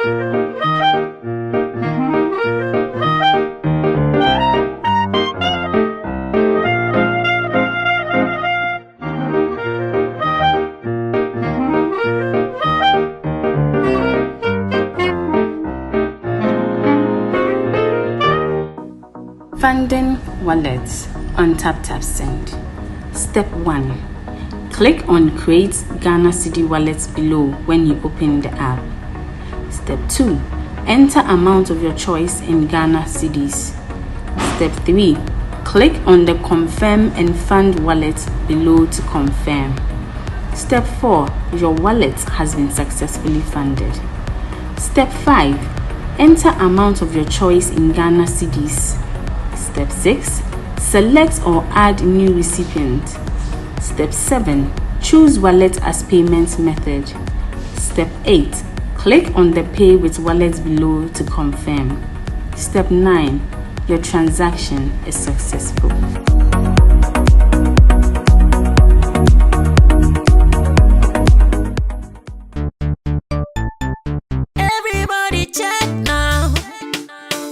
Funding wallets on TapTapSend. Step 1. Click on Create Ghana Cedi Wallets below when you open the app. Step 2. Enter amount of your choice in Ghana Cedis. Step 3. Click on the Confirm and Fund wallet below to confirm. Step 4. Your wallet has been successfully funded. Step 5. Enter amount of your choice in Ghana Cedis. Step 6. Select or add new recipient. Step 7. Choose wallet as payment method. Step 8. Click on the Pay with Wallet below to confirm. Step 9. Your transaction is successful. Everybody check now.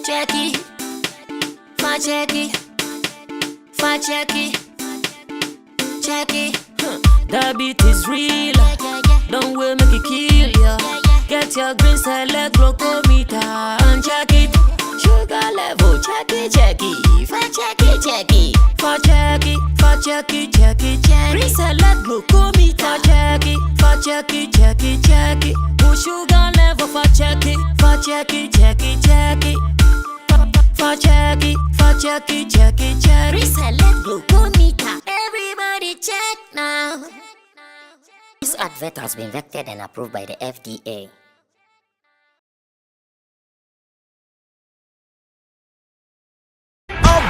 Check it. Check it, check it, check it. That beat is real. Don't will make it kill ya. Get your green select glucometer and check it. Sugar level, check it, check it. Check it, check it. Check it, check it, check it, check it. Green select glucometer. Check it, check it, check it, check it. Sugar level, check it, check it, check it, check it. Check it, check it, check it. Reselect glucometer. Everybody check now. This advert has been vetted and approved by the FDA.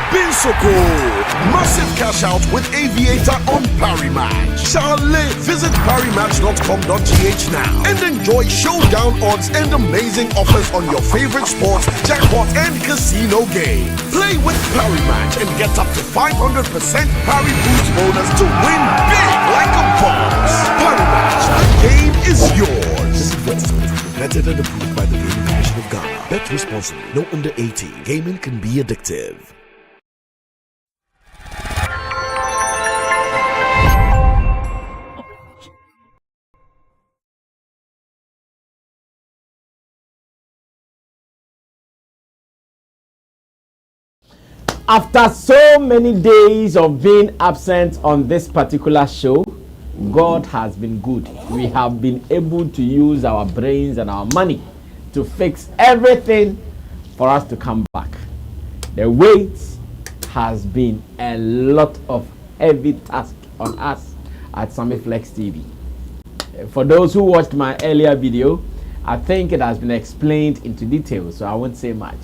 Been so cool. Massive cash out with Aviator on Parimatch. Charlie, visit parimatch.com.gh now and enjoy showdown odds and amazing offers on your favorite sports, jackpot and casino game. Play with Parimatch and get up to 500% Pari Boost bonus to win big like a boss. Parimatch, the game is yours. This investment is vetted and approved by the Gaming Commission of Ghana. Bet responsibly. No under 18. Gaming can be addictive. After so many days of being absent on this particular show, God has been good. We have been able to use our brains and our money to fix everything for us to come back. The wait has been a lot of heavy task on us at Sammy Flex TV. For those who watched my earlier video, I think it has been explained into detail, so I won't say much.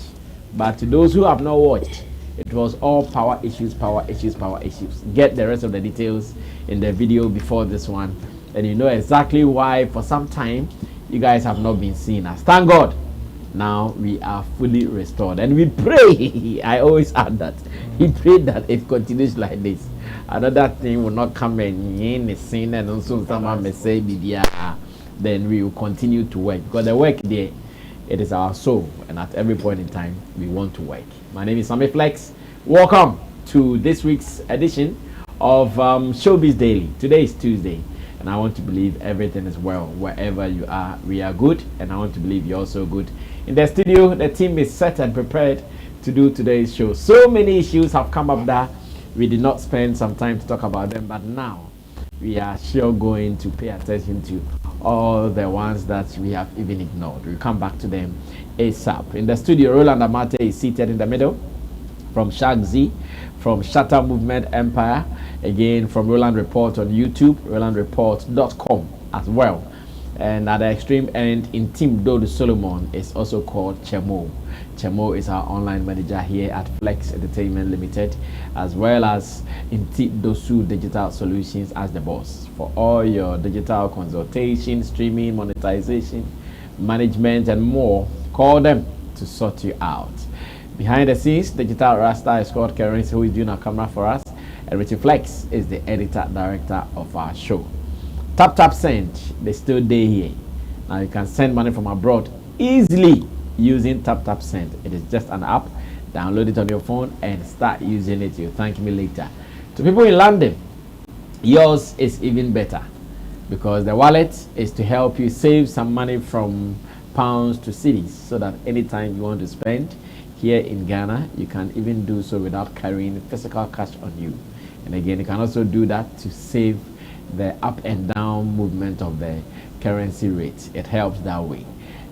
But to those who have not watched, it was all power issues, power issues, power issues. Get the rest of the details in the video before this one, and you know exactly why for some time you guys have not been seeing us. Thank God, now we are fully restored, and we pray. I always add that we pray that it continues like this. Another thing will not come in the scene, and also someone may say, then we will continue to work, because the work there, it is our soul, and at every point in time we want to work. My name is Sammy Flex. Welcome to this week's edition of Showbiz Daily. Today is Tuesday, and I want to believe everything is well wherever you are. We are good, and I want to believe you're also good. In the studio, the team is set and prepared to do today's show. So many issues have come up that we did not spend some time to talk about them, but now we are sure going to pay attention to all the ones that we have even ignored. We'll come back to them ASAP. In the studio, Roland Amate is seated in the middle. From Shag Z, from Shatter Movement Empire, again from Roland Report on YouTube, rolandreport.com as well. And at the extreme end, in Team Dodo Solomon is also called Chemo. Chemo is our online manager here at Flex Entertainment Limited, as well as in Dosu Digital Solutions as the boss for all your digital consultation, streaming, monetization, management, and more. Call them to sort you out. Behind the scenes, Digital Rasta is called Karen, who is doing our camera for us, and Richie Flex is the editor director of our show. TapTapSend, they still day here. Now you can send money from abroad easily using Tap Send. It is just an app. Download it on your phone and start using it. You'll thank me later. To people in London, yours is even better because the wallet is to help you save some money from pounds to cedis so that anytime you want to spend here in Ghana, you can even do so without carrying physical cash on you. And again, you can also do that to save the up and down movement of the currency rate. It helps that way.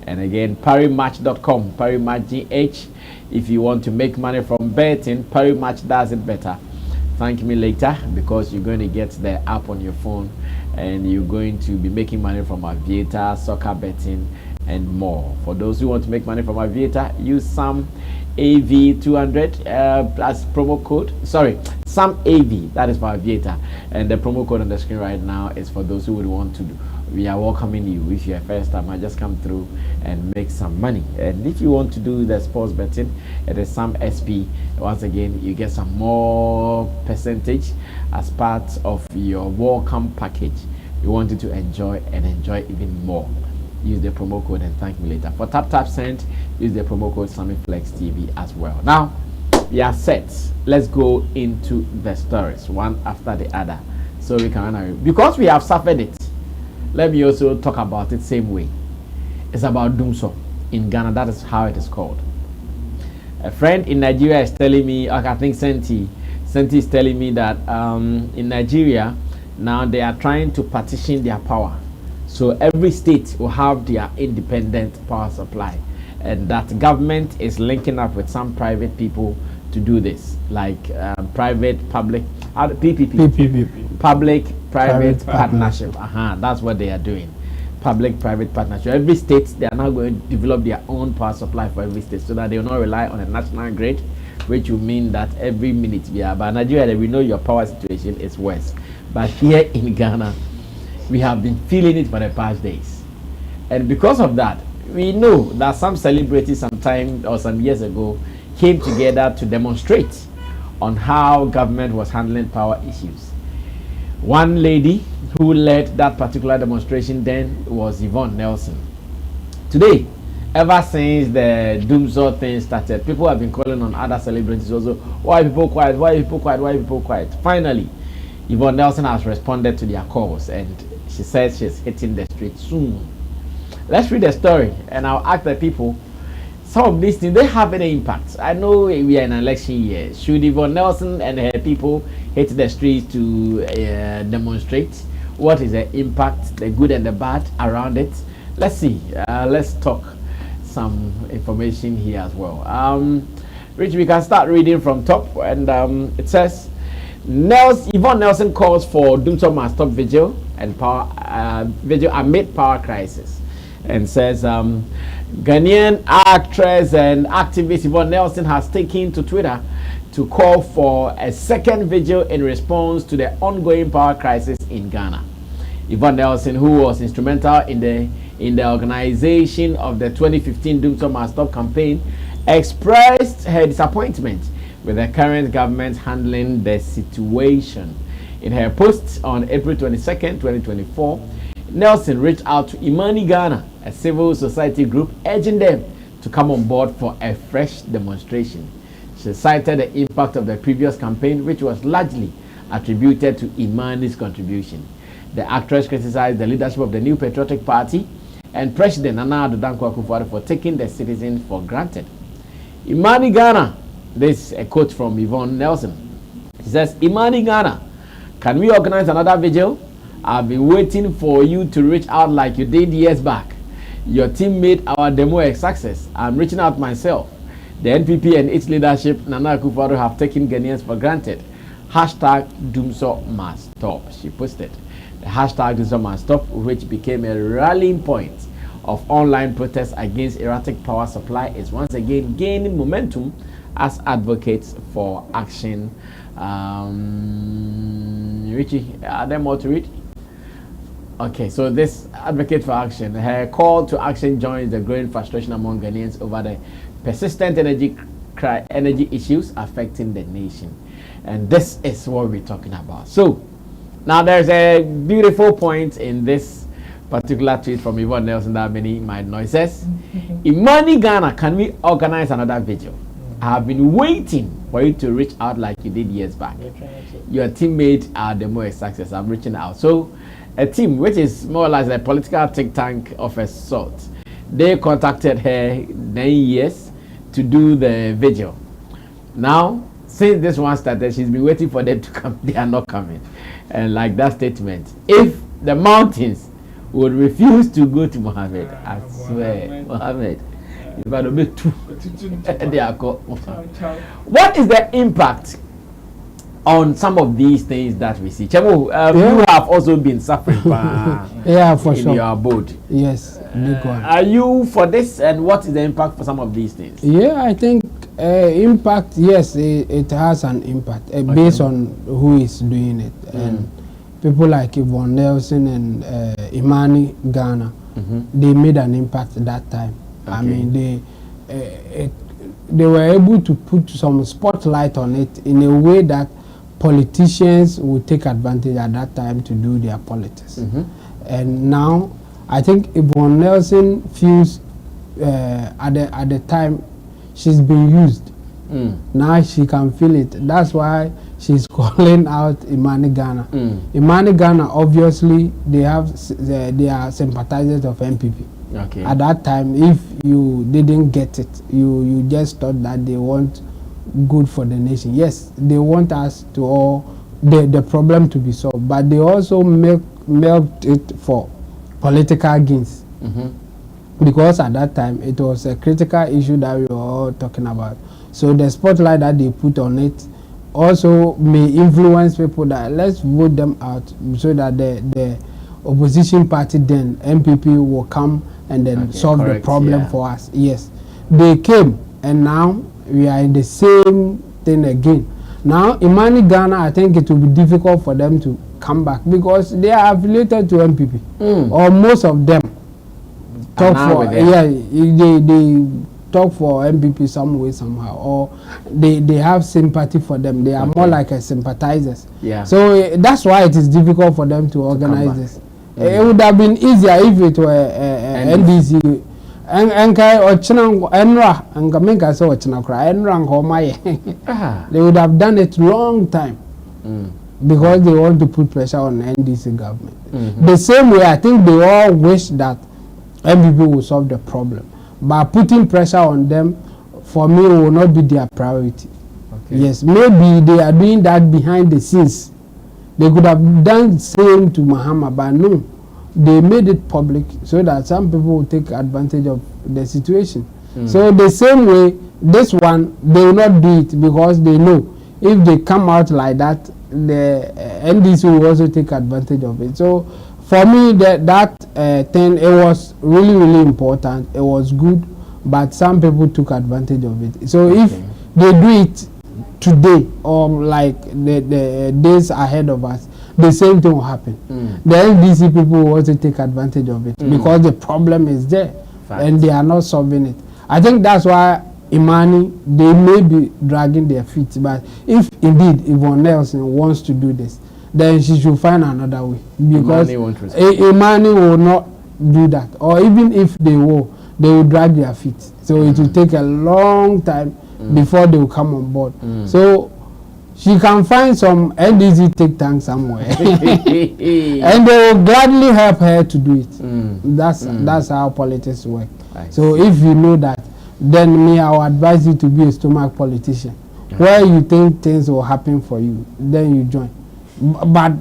And again, parimatch.com, parimatch GH. If you want to make money from betting, Parimatch does it better. Thank me later because you're going to get the app on your phone and you're going to be making money from aviator, soccer betting, and more. For those who want to make money from aviator, use some AV200 as promo code. Sorry, some AV, that is for aviator. And the promo code on the screen right now is for those who would want to do. We are welcoming you. If you're a first timer, just come through and make some money. And if you want to do the sports betting, it is some SP. Once again, you get some more percentage as part of your welcome package. You want it to enjoy and enjoy even more. Use the promo code and thank me later. For Tap Send, use the promo code SammyFlexTV as well. Now, we are set. Let's go into the stories one after the other so we can, because we have suffered it. Let me also talk about it same way. It's about Dumsor in Ghana. That is how it is called. A friend in Nigeria is telling me, I think Senti is telling me that in Nigeria now they are trying to partition their power. So every state will have their independent power supply, and that government is linking up with some private people to do this, like private-public PPP. Public-private partnership. That's what they are doing. Public-private partnership. Every state, they are now going to develop their own power supply for every state so that they will not rely on a national grid, which will mean that every minute we are. But Nigeria, we know your power situation is worse. But here in Ghana, we have been feeling it for the past days. And because of that, we know that some celebrities sometime or some years ago came together to demonstrate on how government was handling power issues. One lady who led that particular demonstration then was Yvonne Nelson. Today, ever since the Dumsor thing started, people have been calling on other celebrities also, why are people quiet, why are people quiet, why are people quiet? Finally, Yvonne Nelson has responded to their calls and she says she's hitting the street soon. Let's read the story and I'll ask the people, some of these things, they have any impact. I know we are in an election year. Should Yvonne Nelson and her people hit the streets to demonstrate? What is the impact, the good and the bad around it? Let's see. Let's talk some information here as well. Rich, we can start reading from top, and it says, Yvonne Nelson calls for Dumsor must stop vigil and vigil amid power crisis, and says Ghanaian actress and activist Yvonne Nelson has taken to Twitter to call for a second vigil in response to the ongoing power crisis in Ghana. Yvonne Nelson, who was instrumental in the organization of the 2015 Dumsor Must Stop campaign, expressed her disappointment with the current government handling the situation. In her post on April 22nd, 2024, Nelson reached out to Imani Ghana, a civil society group, urging them to come on board for a fresh demonstration. She cited the impact of the previous campaign, which was largely attributed to Imani's contribution. The actress criticized the leadership of the New Patriotic Party and President Nana Addo Dankwa Akufo-Addo for taking the citizens for granted. Imani Ghana, this is a quote from Yvonne Nelson. She says, Imani Ghana, can we organize another vigil? I've been waiting for you to reach out like you did years back. Your team made our demo a success. I'm reaching out myself. The NPP and its leadership, Nana Akufo-Addo, have taken Ghanaians for granted. Hashtag Dumsor must stop, she posted. The hashtag Dumsor must stop, which became a rallying point of online protests against erratic power supply, is once again gaining momentum as advocates for action. Richie, are there more to read? Okay, so this advocate for action, her call to action joins the growing frustration among Ghanaians over the persistent energy issues affecting the nation. And this is what we're talking about. So, now there's a beautiful point in this particular tweet from Yvonne Nelson that many might know. It says, Imani Ghana, can we organize another vigil? I have been waiting for you to reach out like you did years back. Your teammates are the most success. I'm reaching out. So a team which is more or less a political think tank of a sort, they contacted her 9 years to do the vigil. Now, since this one started, she's been waiting for them to come. They are not coming. And like that statement, if the mountains would refuse to go to Mohammed, I swear, Mohammed, if I don't make two, they are called. What is the impact on some of these things that we see? Chemo, you have also been suffering for in your abode. Yes, big one. Are you for this, and what is the impact for some of these things? Yeah, I think impact, yes, it has an impact based on who is doing it. And people like Yvonne Nelson and Imani Ghana, they made an impact at that time. I mean, they were able to put some spotlight on it in a way that politicians would take advantage at that time to do their politics. And now, I think Yvonne Nelson feels at the time she's been used. Now she can feel it. That's why she's calling out Imani Ghana. Imani Ghana, obviously, they are sympathizers of MPP. Okay. At that time, if you didn't get it, you just thought that they want good for the nation. Yes, they want us to all the problem to be solved, but they also milked it for political gains. Because at that time it was a critical issue that we were all talking about. So the spotlight that they put on it also may influence people that let's vote them out so that the opposition party then MPP will come and then solve the problem for us. Yes, they came and now we are in the same thing again. Now Imani Ghana, I think it will be difficult for them to come back because they are affiliated to MPP or most of them talk for they talk for MPP some way somehow, or they have sympathy for them. They are more like a sympathizers. So that's why it is difficult for them to organize this. It would have been easier if it were NDC. They would have done it long time because they want to put pressure on NDC government. The same way, I think they all wish that MPP will solve the problem. But putting pressure on them, for me, will not be their priority. Yes, maybe they are doing that behind the scenes. They could have done the same to Muhammad, but no. They made it public so that some people will take advantage of the situation. So the same way, this one, they will not do it because they know if they come out like that, the NDC will also take advantage of it. So for me, that thing, it was really, really important. It was good, but some people took advantage of it. So if they do it today or like the days ahead of us, the same thing will happen. The NDC people will also take advantage of it because the problem is there and they are not solving it. I think that's why Imani, they may be dragging their feet, but if indeed Yvonne Nelson wants to do this, then she should find another way because Imani will not do that, or even if they will drag their feet. So it will take a long time before they will come on board. So she can find some NDC think tank somewhere and they will gladly help her to do it. That's how politics work. So if you know that, then me, I will advise you to be a stomach politician. Where you think things will happen for you, then you join. But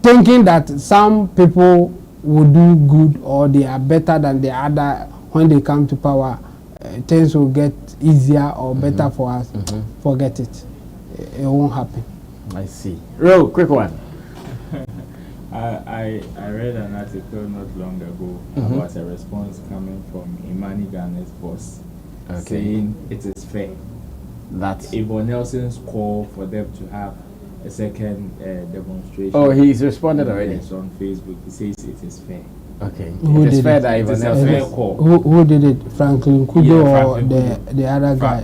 thinking that some people will do good or they are better than the other when they come to power, things will get easier or better for us. Forget it. It won't happen. I see. Real quick one. I read an article not long ago about a response coming from Imani Ghana's boss saying it is fair that Yvonne Nelson's call for them to have a second demonstration. Oh, he's responded already. Yes, on Facebook. He says it is fair. Okay. It is fair that Yvonne Nelson call. Who did it? Franklin Kudo or the other guy?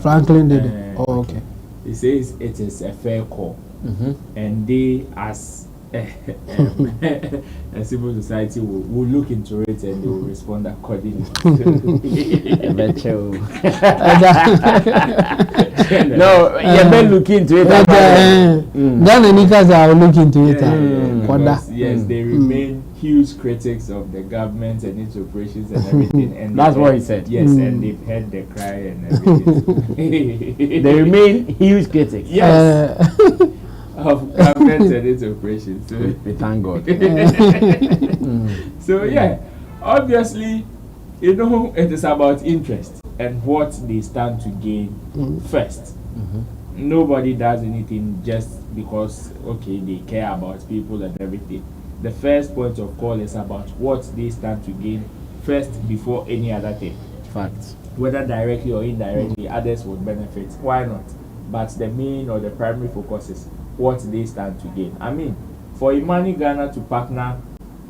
Franklin did it. Oh, okay. He says it is a fair call. And they, as and civil society will look into it and they will respond accordingly. No, you may look into it. Then the niggas are looking into it. Yes, they remain huge critics of the government and its operations and everything. And that's what he said. Yes, and they've heard the cry and everything. They remain huge critics. Yes. Of government and its operations. So we thank God. So yeah, obviously, you know, it is about interest and what they stand to gain first. Nobody does anything just because okay they care about people and everything. The first point of call is about what they stand to gain first before any other thing. Facts. Whether directly or indirectly, others would benefit. Why not? But the main or the primary focus is what they stand to gain. I mean, for Imani Ghana to partner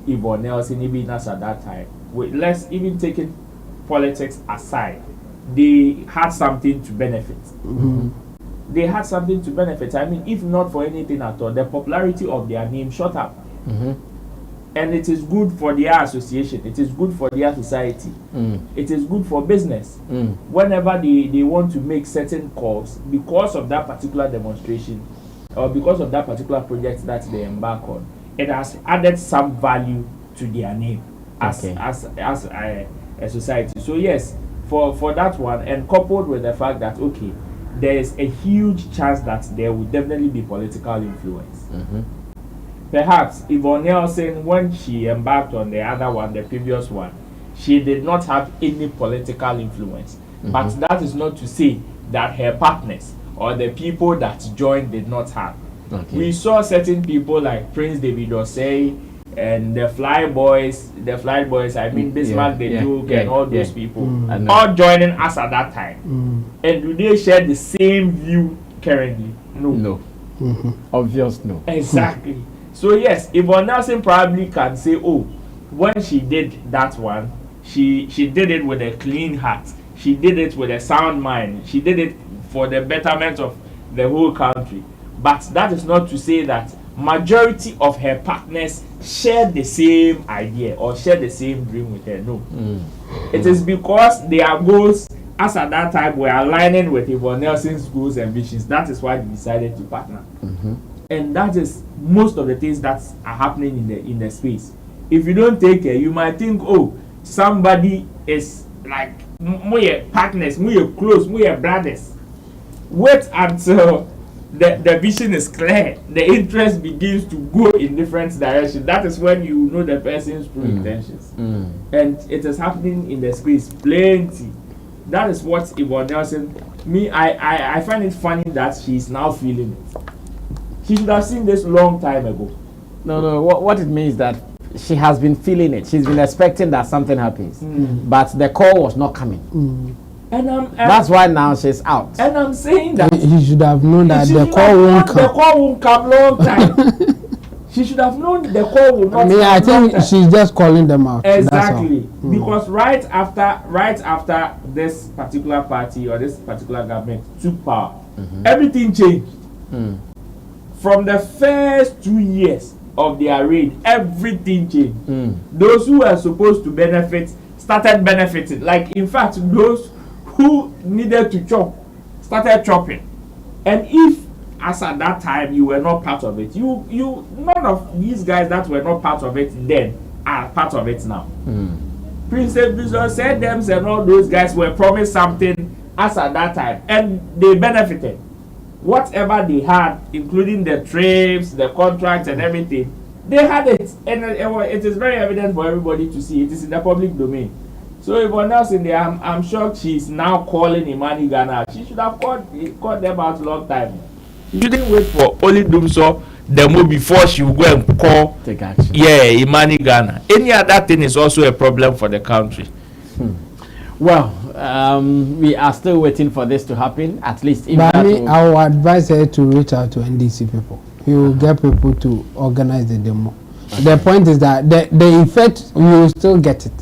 Yvonne Nelson even at that time, let's even take politics aside, they had something to benefit. They had something to benefit. I mean, if not for anything at all, the popularity of their name shot up. And it is good for their association. It is good for their society. It is good for business. Whenever they want to make certain calls, because of that particular demonstration or because of that particular project that they embark on, it has added some value to their name as a society. So yes, for that one, and coupled with the fact that okay, there is a huge chance that there will definitely be political influence. Perhaps Yvonne Nelson, when she embarked on the other one, the previous one, she did not have any political influence. But that is not to say that her partners or the people that joined did not have. We saw certain people like Prince David Osei and the Fly Boys, I mean Bismarck the Duke and all those people, all joining us at that time. And do they share the same view currently? No. Obvious no. Exactly. So yes, Yvonne Nelson probably can say, oh, when she did that one, she did it with a clean heart. She did it with a sound mind. She did it for the betterment of the whole country. But that is not to say that majority of her partners share the same idea or share the same dream with her. No. It is because their goals, as at that time, were aligning with Yvonne Nelson's goals and visions. That is why they decided to partner. And that is most of the things that are happening in the space. If you don't take care, you might think, oh, somebody is like more partners, more close, more brothers. Wait until the vision is clear, the interest begins to go in different directions. That is when you know the person's true intentions. And it is happening in the space plenty. That is what Yvonne Nelson, I find it funny that she's now feeling it. She should have seen this long time ago. No, what it means that she has been feeling it. She's been expecting that something happens. But the call was not coming. And that's why now she's out. And I'm saying that he should have known that the call won't come. The call won't come long time. She should have known the call will not come. I think she's just calling them out. Exactly. Because right after this particular party or this particular government took power, everything changed. From the first 2 years of their reign, everything changed. Those who were supposed to benefit started benefiting. Like, in fact, those who needed to chop started chopping. And if, as at that time, you were not part of it, none of these guys that were not part of it then are part of it now. Prince David said them and all those guys were promised something as at that time, and they benefited. Whatever they had, including the trips, the contracts, and everything, they had it, and it is very evident for everybody to see. It is in the public domain. So Yvonne Nelson there, I'm sure she's now calling Imani Ghana. She should have called them out a long time. She didn't wait for only Dumsor demo before she will go and call. Take action. Yeah, Imani Ghana. Any other thing is also a problem for the country. Well, we are still waiting for this to happen. At least, if but I would advise her to reach out to NDC people. You will get people to organize the demo. The point is that the effect, you will still get it.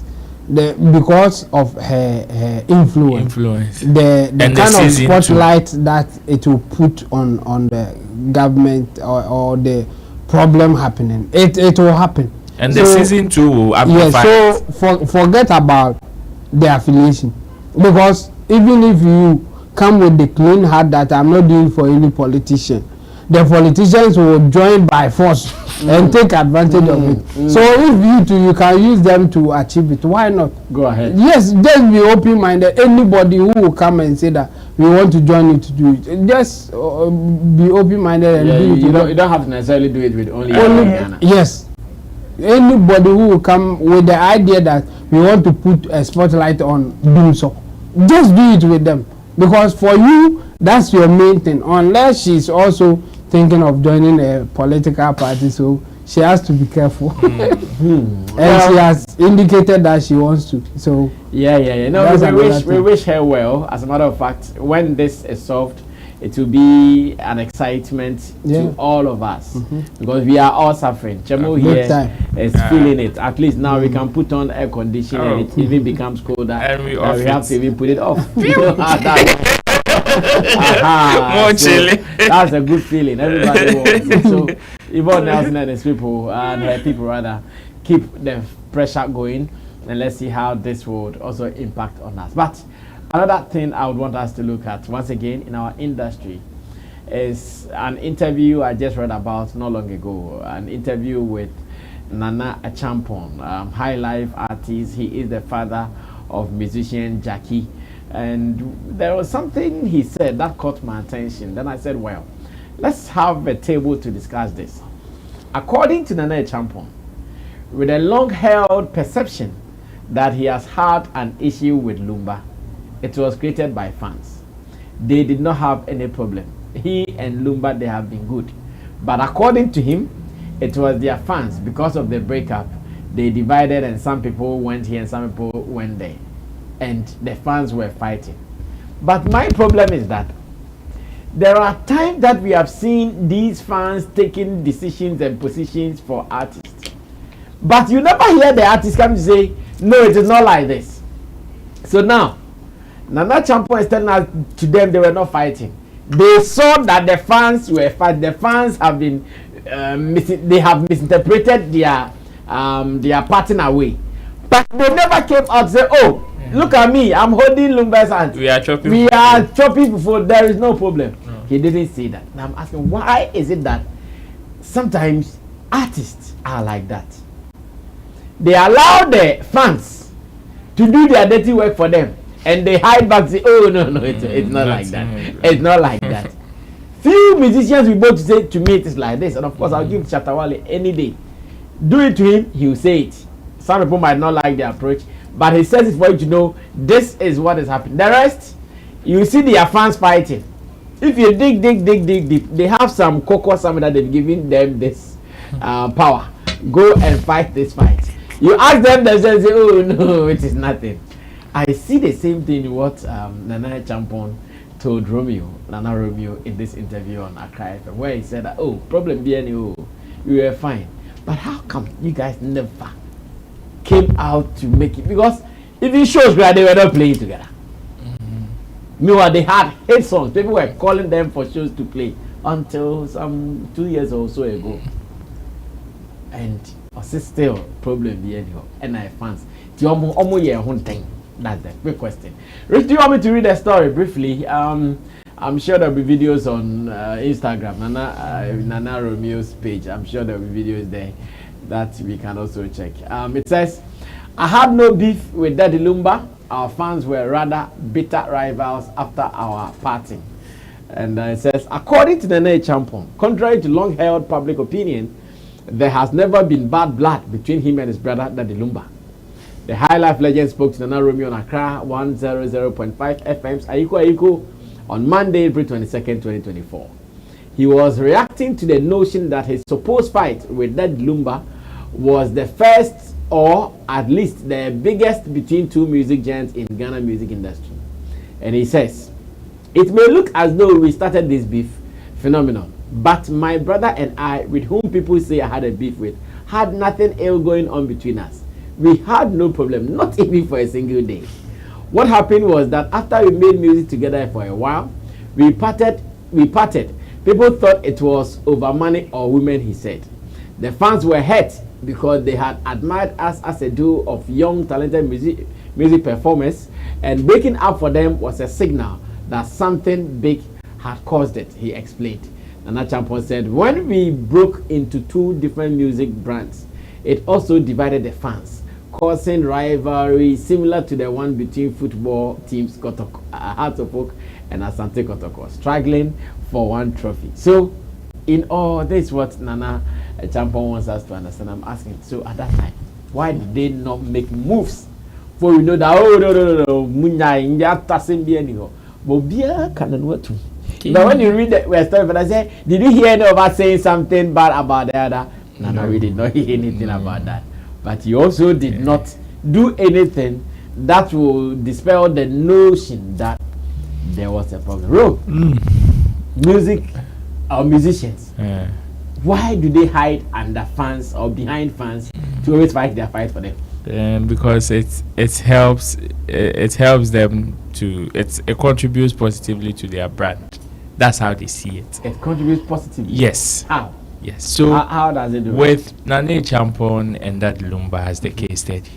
Because of her influence. The kind of spotlight that it will put on the government or the problem happening. It will happen. And the season 2 will amplify. Yes, so forget about the affiliation, because even if you come with the clean heart that I'm not doing for any politician, the politicians will join by force and take advantage of it. So if you can use them to achieve it, why not? Go ahead. Yes, just be open-minded. Anybody who will come and say that we want to join it to do it, just be open-minded and do it. You don't have to necessarily do it with only Ghana. Yes. Anybody who will come with the idea that we want to put a spotlight on Dumsor, just do it with them, because for you that's your main thing. Unless she's also thinking of joining a political party, so she has to be careful. And she has indicated that she wants to. So yeah. No, we wish her well. As a matter of fact, when this is solved, it will be an excitement to all of us, because we are all suffering. Chemo here is feeling it. At least now we can put on air conditioning and it even becomes colder. And we have to even put it off. More chilly. That's a good feeling. Everybody wants it. So Yvonne Nelson and his people, and her people rather, keep the pressure going, and let's see how this would also impact on us. But another thing I would want us to look at once again in our industry is an interview I just read about not long ago. An interview with Nana Achampong, high life artist. He is the father of musician Jackie. And there was something he said that caught my attention. Then I said, well, let's have a table to discuss this. According to Nana Achampong, with a long-held perception that he has had an issue with Lumba, it was created by fans. They did not have any problem. He and Lumba, they have been good. But according to him, it was their fans. Because of the breakup, they divided, and some people went here and some people went there. And the fans were fighting. But my problem is that there are times that we have seen these fans taking decisions and positions for artists. But you never hear the artist come to say, no, it is not like this. So now, Nana Achampong is telling us to them they were not fighting. They saw that the fans were fighting. The fans have been, they have misinterpreted their partner away. But they never came out and said, oh, look at me, I'm holding Lumba's hand. We are chopping before, there is no problem. No. He didn't say that. Now I'm asking, why is it that sometimes artists are like that? They allow the fans to do their dirty work for them, and they hide back and say, oh, no, it's not like that. It's not like that. Few musicians will both say to me, it is like this. And of course, I'll give Chatawale any day. Do it to him, he will say it. Some people might not like the approach, but he says it for you to know this is what is happening. The rest, you see their fans fighting. If you dig deep, they have some cocoa, something that they've given them this power. Go and fight this fight. You ask them, they say, oh no, it is nothing. I see the same thing in what Nana Achampong told Nana Romeo in this interview on Accra FM, where he said that, oh, problem be any, oh, we were fine. But how come you guys never came out to make it? Because even shows where they were not playing together. Meanwhile, they had hit songs. People were calling them for shows to play until some 2 years or so ago. And still problem the anyhow. And I fans. That's the quick question. Rich, do you want me to read the story briefly? I'm sure there'll be videos on Instagram, Nana Romeo's page. I'm sure there'll be videos there that we can also check. It says, I had no beef with Daddy Lumba. Our fans were rather bitter rivals after our parting. And it says, according to Nana Achampong, contrary to long-held public opinion, there has never been bad blood between him and his brother Daddy Lumba. The High Life legend spoke to Nana Romeo on Accra 100.5 FM's Aiko on Monday, April 22nd, 2024. He was reacting to the notion that his supposed fight with Daddy Lumba was the first, or at least the biggest, between two music giants in Ghana music industry. And he says, it may look as though we started this beef phenomenon, but my brother and I, with whom people say I had a beef with, had nothing ill going on between us. We had no problem, not even for a single day. What happened was that after we made music together for a while, we parted. People thought it was over money or women, he said. The fans were hurt because they had admired us as a duo of young, talented music performers, and breaking up for them was a signal that something big had caused it, he explained. Nana Champon said, when we broke into two different music brands, it also divided the fans, causing rivalry similar to the one between football teams Hearts of Oak and Asante Kotoko, struggling for one trophy. So, in all, this is what Nana Champon wants us to understand. I'm asking, so at that time, why did they not make moves? For we know that, oh, no, Munya, India, Tassim, Bienigo. But Bia can what to. But when you read the West African, I say, did you hear any of us saying something bad about the other? No, we did not hear anything about that. But you also did not do anything that will dispel the notion that there was a problem. Music or musicians, why do they hide under fans or behind fans to always fight their fight for them? Because it helps them to it contributes positively to their brand. That's how they see it. It contributes positively. Yes. How? Yes. So how does it do? With Nane Champon and that Lumba as the case study,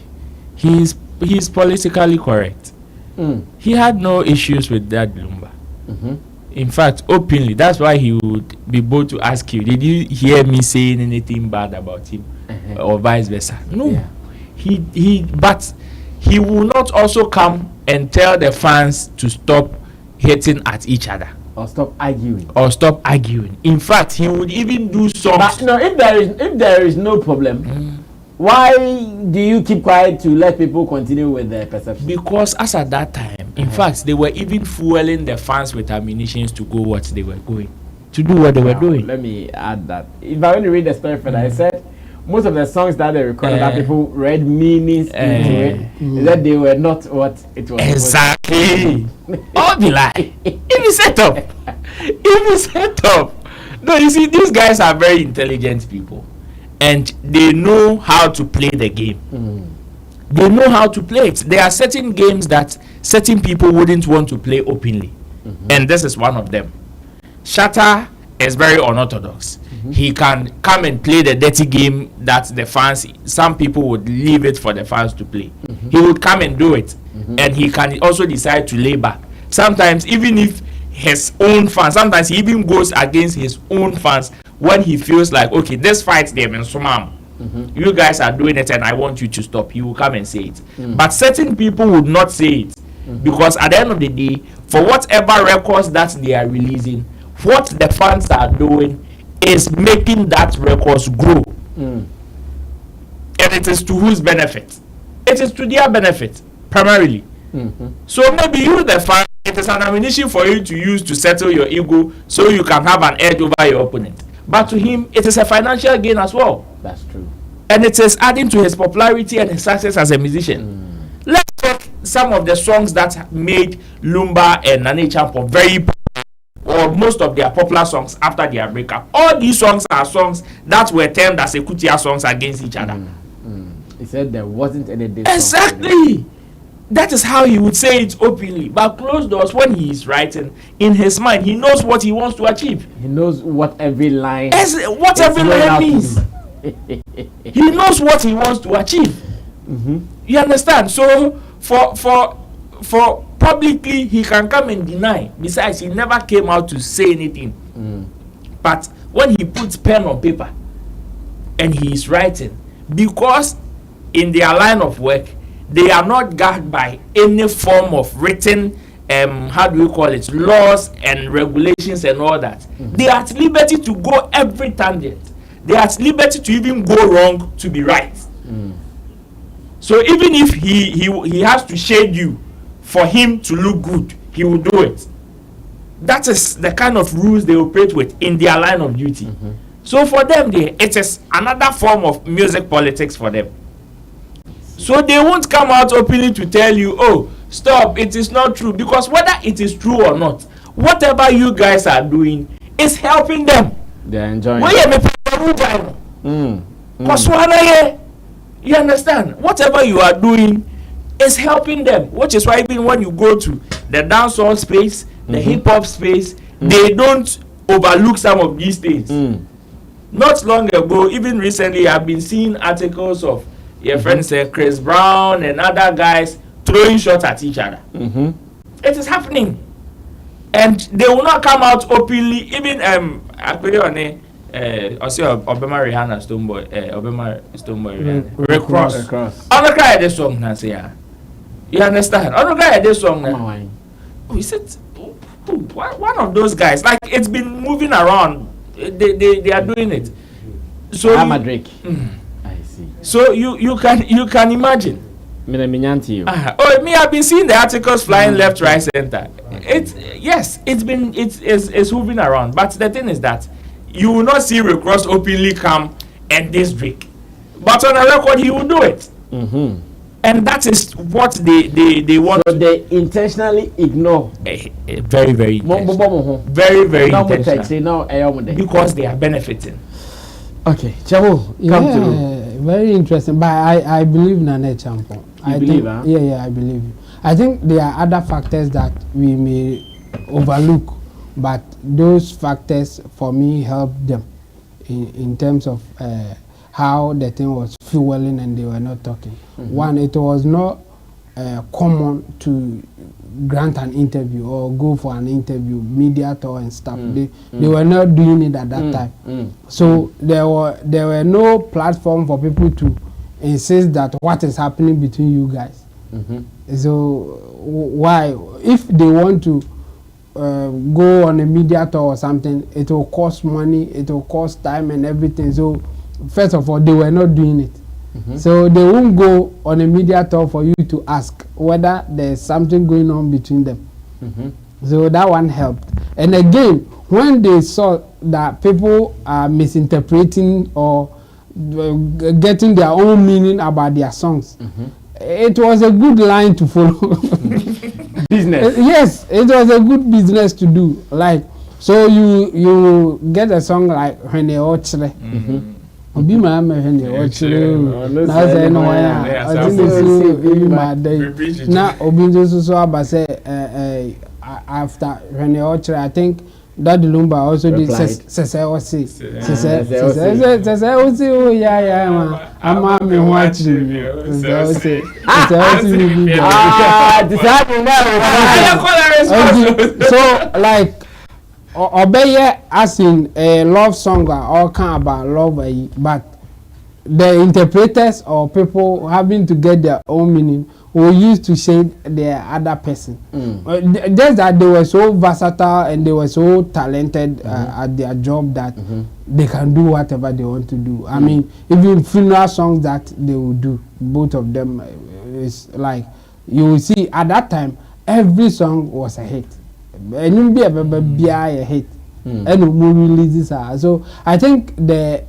he's politically correct. He had no issues with that Lumba. In fact, openly, that's why he would be bold to ask you, did you hear me saying anything bad about him, or vice versa? No. Yeah. But he will not also come and tell the fans to stop hitting at each other. Or stop arguing. In fact, he would even do songs. But no, if there is no problem, why do you keep quiet to let people continue with their perception? Because as at that time, in fact, they were even fueling the fans with ammunitions to go what they were going, to do what they were doing. Let me add that. If I want to read the story further, I said most of the songs that they recorded that people read meanings into it, that they were not what it was. Exactly. All the lie. If you set up. No, you see, these guys are very intelligent people. And they know how to play the game. They know how to play it. There are certain games that certain people wouldn't want to play openly. And this is one of them. Shatta is very unorthodox. He can come and play the dirty game that the fans, some people would leave it for the fans to play. He would come and do it. And he can also decide to lay back. Sometimes, even if his own fans, sometimes he even goes against his own fans when he feels like, okay, this fight them in Sumam. You guys are doing it and I want you to stop. He will come and say it. But certain people would not say it. Because at the end of the day, for whatever records that they are releasing, what the fans are doing is making that records grow. And it is to whose benefit? It is to their benefit, primarily. So maybe you, the fan, it is an ammunition for you to use to settle your ego so you can have an edge over your opponent. But to him, it is a financial gain as well. That's true. And it is adding to his popularity and his success as a musician. Let's talk some of the songs that made Lumba and Nane Champon very popular, or most of their popular songs after their breakup. All these songs are songs that were termed as Ekutia songs against each other. He said there wasn't any diss. Exactly. That is how he would say it openly. But closed doors, when he is writing, in his mind, he knows what he wants to achieve. He knows what every line means. He knows what he wants to achieve. You understand? So for publicly, he can come and deny. Besides, he never came out to say anything. But when he puts pen on paper and he is writing, because in their line of work, they are not guarded by any form of written, laws and regulations and all that. They are at liberty to go every tangent. They are at liberty to even go wrong to be right. So even if he has to shade you for him to look good, he will do it. That is the kind of rules they operate with in their line of duty. So for them, it is another form of music politics for them. So they won't come out openly to tell you, oh, stop, it is not true. Because whether it is true or not, whatever you guys are doing is helping them. They're enjoying it. You understand? Whatever you are doing is helping them. Which is why even when you go to the dancehall space, the hip-hop space, they don't overlook some of these things. not long ago, even recently, I've been seeing articles of your friends, Chris Brown and other guys throwing shots at each other. It is happening, and they will not come out openly. Even Obama Rihanna Stoneboy, Obama Stoneboy, Rick Ross. On the cry this song, Nancy. You understand? On the cry this song. We said one of those guys. Like it's been moving around. They are doing it. So I'm a Drake. I see. So you can imagine. I've been seeing the articles flying left, right, center. It's moving around. But the thing is that you will not see Rick Ross openly come and diss Drake. But on a record, he will do it. And that is what they want. So they intentionally ignore. Very, very intentional. Very, very intentional. Because they are benefiting. Okay, Chavo, come to. Very interesting. But I believe Nane Champo. I believe, huh? Yeah, I believe you. I think there are other factors that we may overlook, but those factors for me help them in terms of how the thing was fueling and they were not talking. One, it was not common to grant an interview or go for an interview, media tour and stuff. They were not doing it at that time. So there were no platform for people to insist that what is happening between you guys. So why, if they want to go on a media tour or something, it will cost money, it will cost time and everything. So first of all, they were not doing it. So they won't go on a media tour for you to ask whether there's something going on between them. So that one helped. And again, when they saw that people are misinterpreting or getting their own meaning about their songs, it was a good line to follow. Business. Yes, it was a good business to do. Like, so you get a song like Rene Ochre. Obi ma me hene ochire na say no ya na obi nso so abase after Rene Ochre. I think that Lumba also did sese oh yeah ma ama me ho achire so like obeye as in a love song or kind about love, but the interpreters or people having to get their own meaning were used to shade their other person. Just that they were so versatile and they were so talented at their job that they can do whatever they want to do. I mean, even funeral songs that they will do, both of them, is like you will see at that time every song was a hit. And be a hit and more releases are. So I think the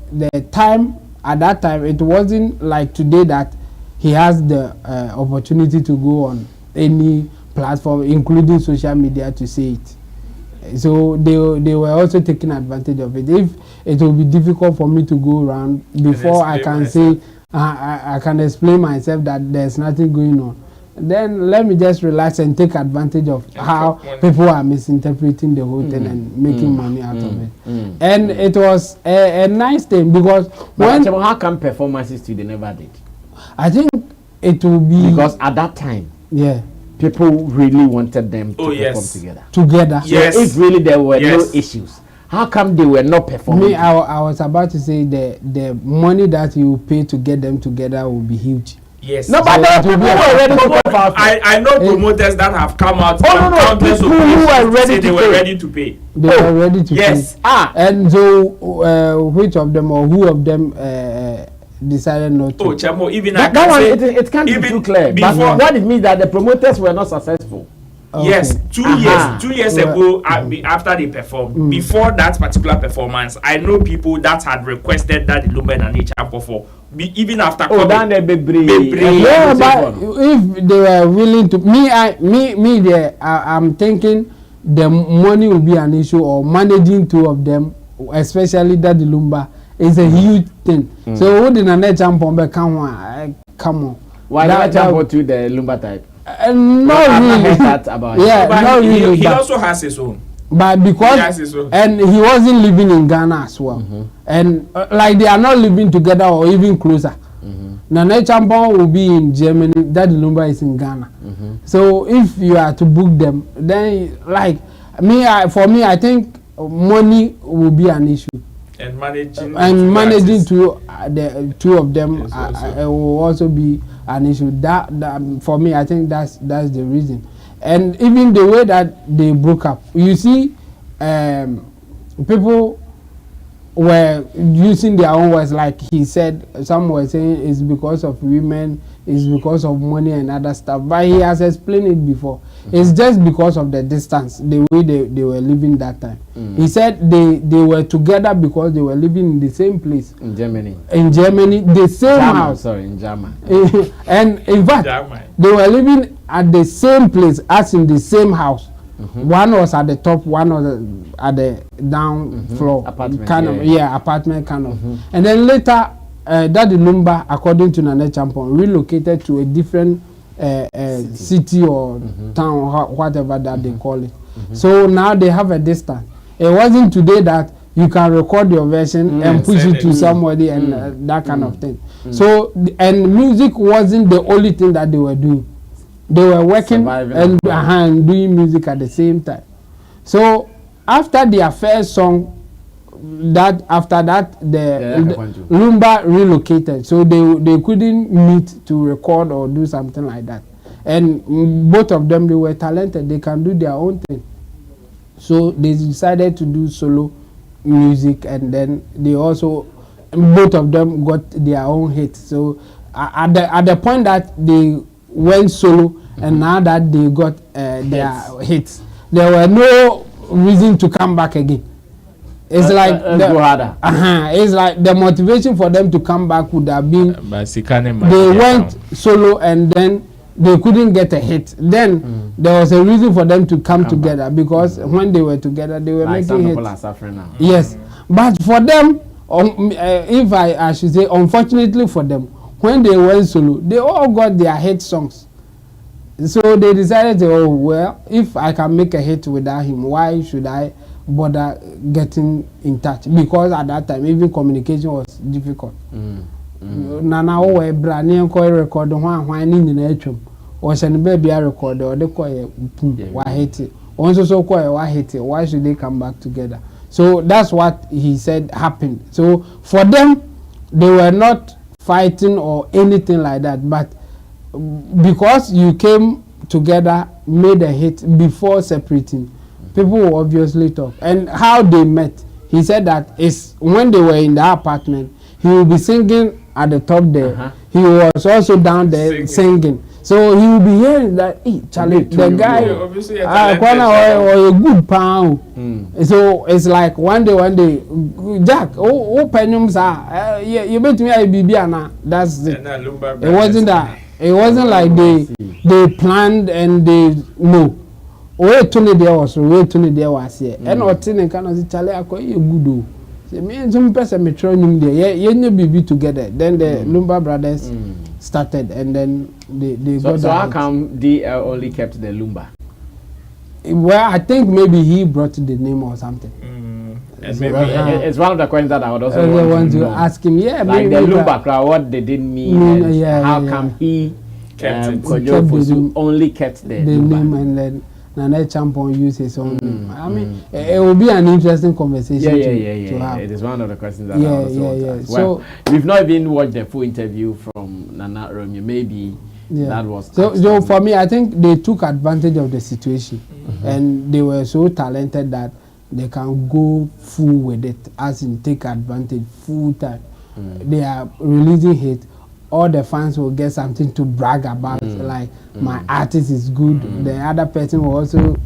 time at that time, it wasn't like today that he has the opportunity to go on any platform, including social media, to say it. So they were also taking advantage of it. If it will be difficult for me to go around before I can say I can explain myself that there's nothing going on, then let me just relax and take advantage of how people are misinterpreting the whole thing and making money out of it. And it was a nice thing because how come performances they never did? I think it will be because at that time, people really wanted them to perform together. Yes. So if really there were no issues, how come they were not performing? I was about to say the money that you pay to get them together will be huge. Yes. No, but people were ready to pay. I know promoters that have come out. People who were ready they were ready to pay. They were ready to pay. And so which of them or who of them decided not to? Oh, Chamo, even that one it can't be too clear. But what it means that the promoters were not successful. Okay. Yes, 2 years ago, after they performed, before that particular performance, I know people that had requested that the Lumba and nature perform, even after. Yeah, but if they were willing to, I'm thinking the money will be an issue, or managing two of them, especially that the Lumba, is a huge thing. So who did not jump on? Come on. Why not jump to the Lumba type? Not really. That about not really. He also has his own. But because and he wasn't living in Ghana as well, and like they are not living together or even closer. Nana Champon will be in Germany. Daddy Lumba is in Ghana. So if you are to book them, then like for me, I think money will be an issue. And managing the two of them will also be an issue. That for me, I think that's the reason. And even the way that they broke up, you see, people were using their own words, like he said. Some were saying it's because of women, it's because of money and other stuff. But he has explained it before. It's just because of the distance, the way they were living that time. He said they were together because they were living in the same place. In Germany. In Germany, the same house. Sorry, in Germany. And in fact, they were living at the same place, as in the same house. One was at the top, one was at the down floor. Apartment, kind of apartment kind of. And then later, Daddy Lumba, according to Nana Champon, relocated to a different city or town, whatever that they call it. So now they have a distance. It wasn't today that you can record your version and push it to somebody and that kind of thing. So, and music wasn't the only thing that they were doing. They were working and doing music at the same time. So after their first song, after that the Lumba relocated, so they couldn't meet to record or do something like that. And both of them, they were talented. They can do their own thing. So they decided to do solo music, and then they also, both of them got their own hits. So at the point that they went solo, and now that they got their hits, there were no reason to come back again. It's it's like the motivation for them to come back would have been they went solo and then they couldn't get a hit. Then there was a reason for them to come together, because when they were together, they were like making hits. People are suffering now. Yes, but for them, if I should say, unfortunately for them, when they went solo, they all got their hit songs. So they decided, oh well, if I can make a hit without him, why should I bother getting in touch? Because at that time, even communication was difficult. Nana owe brand ko record one ni na atwam o se ne baby record o de ko wa hit once so ko wa hit, why should they come back together? So that's what he said happened. So for them, they were not fighting or anything like that, but because you came together, made a hit before separating, people will obviously talk. And how they met, he said that is when they were in the apartment, he will be singing at the top there. He was also down there singing. So he will be hearing that, hey, Charlie, the guy, or a good pound. So it's like one day, Jack, oh, penums are, you bet me I be now. That's it. It wasn't that. It wasn't like they planned and they no. Wait till there was here. And or tin kind of Charlie, I call you good. Me and some person metronym there. You be together. Then the Lumba brothers started, and then they got. So how come DL only kept the Lumba? Well, I think maybe he brought the name or something. It's one of the questions that I would also want to ask him. Yeah, like the Lumba crowd, what they didn't mean. How come he only kept the name, and then Nana Champon used his own name. I mean, it will be an interesting conversation to have. It is one of the questions that I also ask. Well, we've not even watched the full interview from Nana Romeo. Maybe that was. So for me, I think they took advantage of the situation, and they were so talented that they can go full with it, as in take advantage full time. They are releasing hit. All the fans will get something to brag about, like my artist is good. The other person will also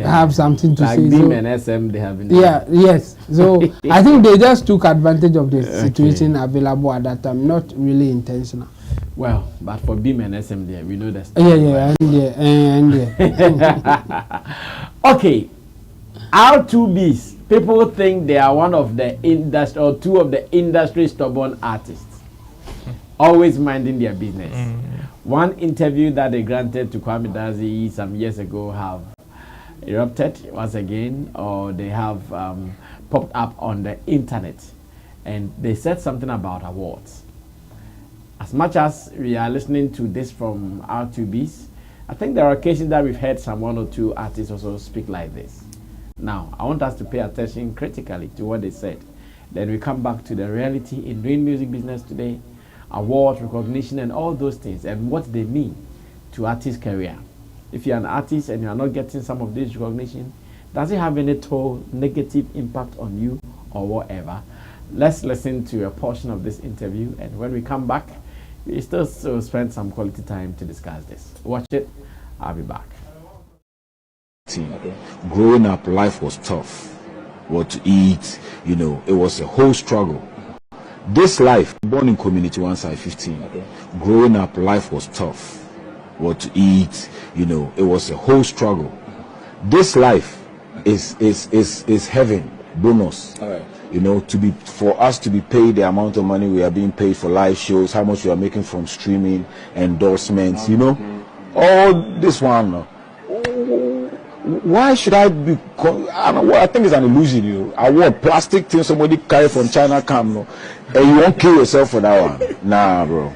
have something to like say. Beam and SM, they have been. Yes. So I think they just took advantage of the situation available at that time, not really intentional. Well, but for Beam and SM, there we know that. Okay, R2Bees. People think they are one of the industry or two of the industry stubborn artists. Always minding their business. One interview that they granted to Kwame Dazi some years ago have erupted once again, or they have popped up on the internet, and they said something about awards. As much as we are listening to this from R2Bees, I think there are occasions that we've heard some one or two artists also speak like this. Now, I want us to pay attention critically to what they said. Then we come back to the reality in doing music business today, award recognition and all those things, and what they mean to artist career. If you're an artist and you're not getting some of this recognition, does it have any negative impact on you or whatever? Let's listen to a portion of this interview, and when we come back, we still spend some quality time to discuss this. Watch it. I'll be back. Growing up, life was tough. What to eat, it was a whole struggle. This life, born in community one side 15. Growing up, life was tough. What to eat, it was a whole struggle. This life is heaven, bonus. All right. For us to be paid the amount of money we are being paid for live shows, how much we are making from streaming, endorsements, all this one. Why should I be? I think it's an illusion. I want plastic thing somebody carry from China come, and you won't kill yourself for that one. Nah, bro.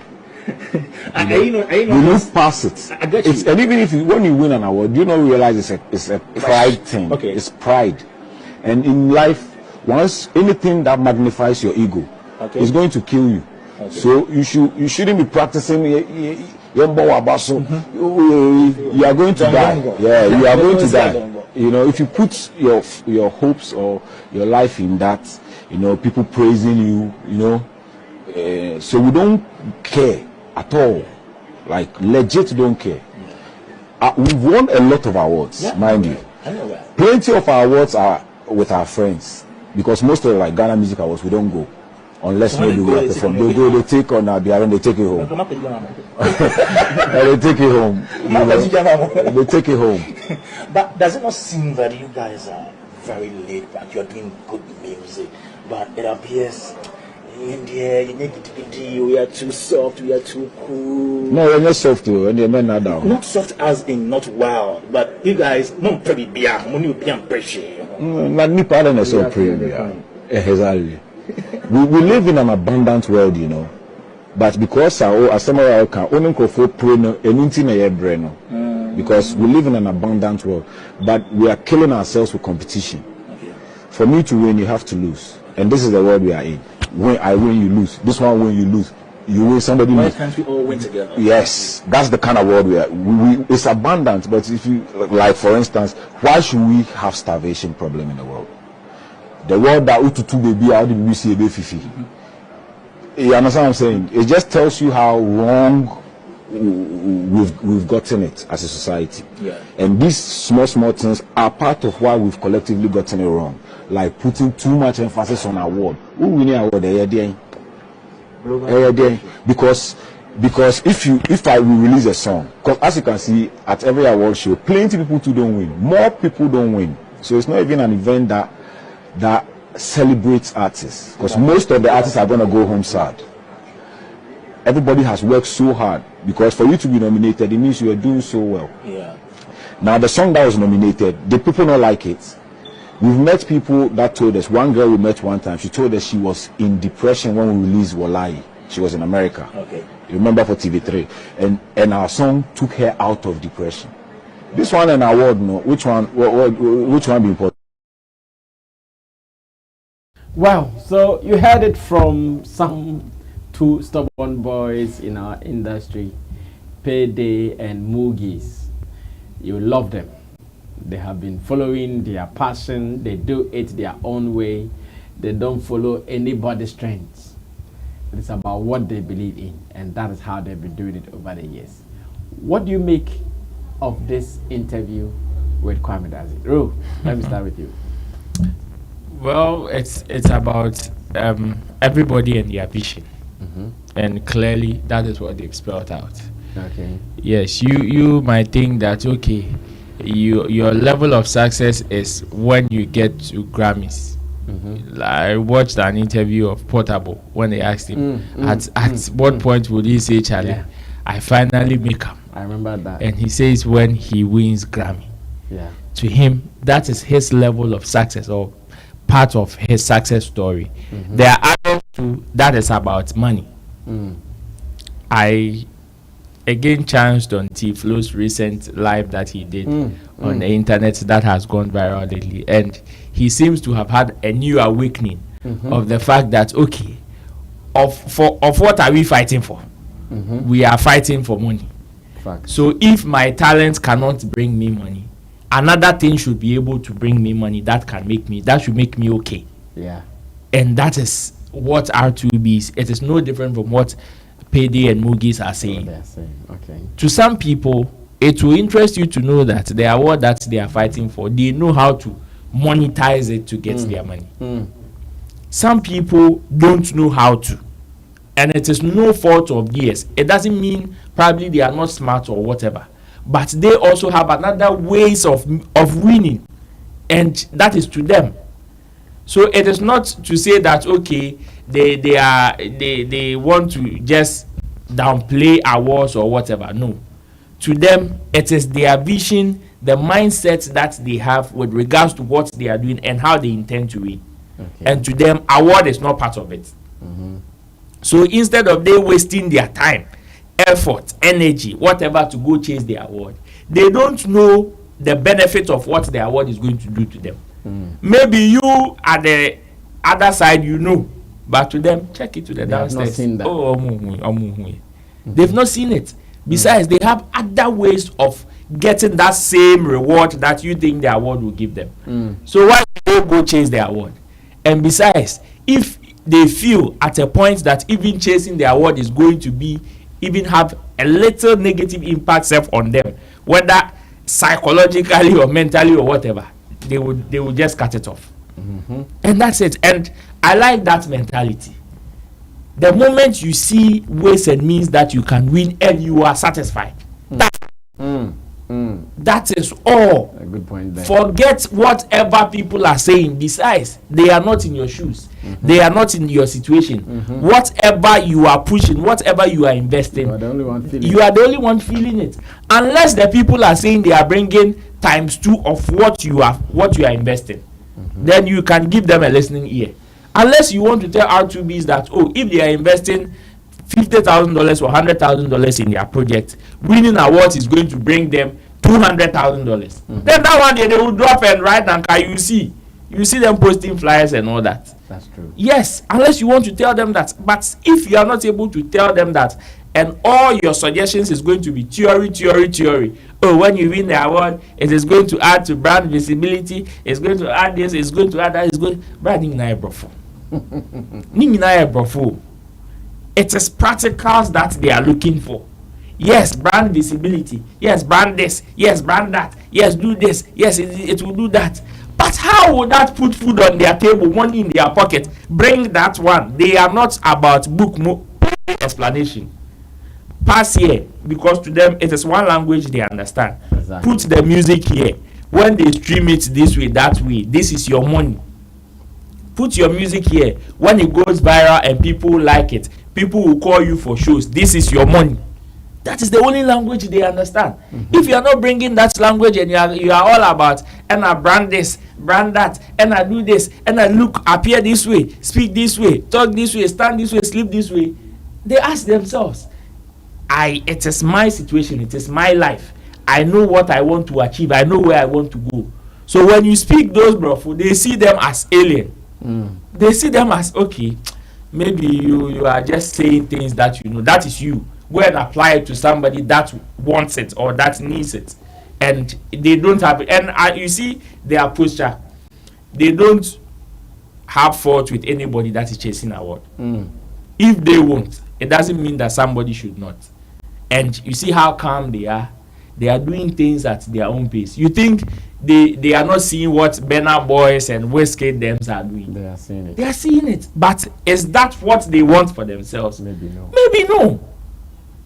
You move past it. I get you. And even if when you win an award, you don't realize it's a pride thing. Okay. It's pride, and in life, once anything that magnifies your ego, is going to kill you. Okay. So you shouldn't be practicing. You are going to die. Yeah, you are going to die. If you put your hopes or your life in that, people praising you, so we don't care at all. Like legit don't care. We've won a lot of awards, mind you. I know that. Plenty of our awards are with our friends, because most of Ghana Music Awards we don't go. Unless maybe we have perform. They take on Biara, they take it home. They take it home. They take it home. But does it not seem that you guys are very laid back? You're doing good music, but it appears India, we are too soft, we are too cool. No, we're not soft too, and you're not down. Not soft as in not wild, but you guys not pretty beyond when you be pressure. Not me pardon us so pretty. Exactly. We live in an abundant world, but because some can only go for because we live in an abundant world, but we are killing ourselves with competition. Okay. For me to win, you have to lose, and this is the world we are in. When I win, you lose. This one, when you lose, you win. Somebody. Why can't we all win together? Yes, that's the kind of world we are. It's abundant, but if you like, for instance, why should we have starvation problem in the world? The world that ututu baby, how did we see a baby? You understand what I'm saying? It just tells you how wrong we've gotten it as a society. Yeah. And these small things are part of why we've collectively gotten it wrong. Like putting too much emphasis on award. Who winning award? Because if I will release a song, because as you can see at every award show, plenty people too don't win. More people don't win. So it's not even an event that celebrates artists, because most of the artists are going to go home sad. Everybody has worked so hard, because for you to be nominated, it means you are doing so well. Yeah. Now the song that was nominated, the people not like it. We've met people that told us. One girl we met one time, she told us she was in depression when we released Walai. She was in America. Okay. You remember for TV3, and our song took her out of depression. This one an award, no? Which one be important? Well, so you heard it from some two stubborn boys in our industry, Payday and Moogies. You love them. They have been following their passion. They do it their own way. They don't follow anybody's trends. It's about what they believe in, and that is how they've been doing it over the years. What do you make of this interview with Kwame Dazi? Ru, let me start with you. Well, it's about everybody and their vision, and clearly that is what they've spelled out. Okay. Yes, you might think that your level of success is when you get to Grammys. I watched an interview of Portable when they asked him at what point would he say, Charlie, I finally make him. I remember that. And he says when he wins Grammy. to him, that is his level of success or part of his success story. There are others too that is about money. I again chanced on T Flow's recent live that he did on the internet that has gone viral lately, and he seems to have had a new awakening of the fact that of what are we fighting for? We are fighting for money. So if my talent cannot bring me money, another thing should be able to bring me money that should make me okay. And that is what R2Bees. It is no different from what Payday and Moogies are saying. To some people, it will interest you to know that the award that they are fighting for, they know how to monetize it to get their money. Some people don't know how to, and it is no fault of theirs. It doesn't mean probably they are not smart or whatever, but they also have another ways of winning, and that is to them. So it is not to say that they want to just downplay awards or whatever. No, to them it is their vision, the mindset that they have with regards to what they are doing and how they intend to win. And to them, award is not part of it. So instead of they wasting their time, effort, energy, whatever to go chase the award, they don't know the benefit of what the award is going to do to them. Maybe you at the other side, but to them, check it to the downstairs. They've not seen it. Besides, they have other ways of getting that same reward that you think the award will give them. So why don't they go chase the award? And besides, if they feel at a point that even chasing the award is going to even have a little negative impact on them, whether psychologically or mentally or whatever, they will just cut it off. And that's it. And I like that mentality. The moment you see ways and means that you can win and you are satisfied, that is all. A good point there. Forget whatever people are saying. Besides, they are not in your shoes. They are not in your situation. Whatever you are pushing, whatever you are investing, you are the only one feeling it. Unless the people are saying they are bringing ×2 of what you are investing, then you can give them a listening ear. Unless you want to tell R2Bees that if they are investing $50,000 or $100,000 in their project, winning awards is going to bring them $200,000. Then that one day they will drop and write and you see them posting flyers and all that. That's true. Yes, unless you want to tell them that. But if you are not able to tell them that, and all your suggestions is going to be theory. When you win the award, it is going to add to brand visibility. It's going to add this. It's going to add that. It's going. Branding na brofo. It is practicals that they are looking for. Yes, brand visibility. Yes, brand this. Yes, brand that. Yes, do this. Yes, it will do that. But how would that put food on their table, money in their pocket? Bring that one. They are not about book explanation. Pass here, because to them it is one language they understand. Exactly. Put the music here. When they stream it this way, that way, this is your money. Put your music here. When it goes viral and people like it, people will call you for shows. This is your money. That is the only language they understand. If you are not bringing that language and you are all about, and I brand this, brand that, and I do this, and I appear this way, speak this way, talk this way, stand this way, sleep this way, they ask themselves, it is my situation, it is my life. I know what I want to achieve. I know where I want to go. So when you speak those brofo, they see them as alien. They see them as, maybe you are just saying things that that is you. Go and apply it to somebody that wants it or that needs it. And they don't have it. And you see their posture. They don't have fault with anybody that is chasing award. If they won't, it doesn't mean that somebody should not. And you see how calm they are. They are doing things at their own pace. You think they are not seeing what Burna Boys and Condemns are doing? They are seeing it. They are seeing it. But is that what they want for themselves? Maybe no. Maybe no.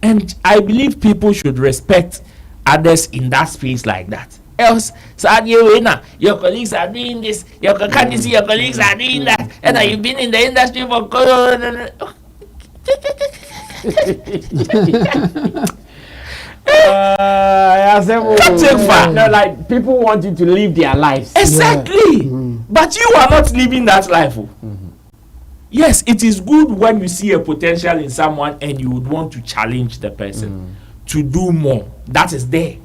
And I believe people should respect others in that space like that. Else, your colleagues are doing this, your colleagues are doing that, and you've been in the industry for No, like people want you to live their lives. Exactly. But you are not living that life. Yes, it is good when you see a potential in someone and you would want to challenge the person to do more. That is there.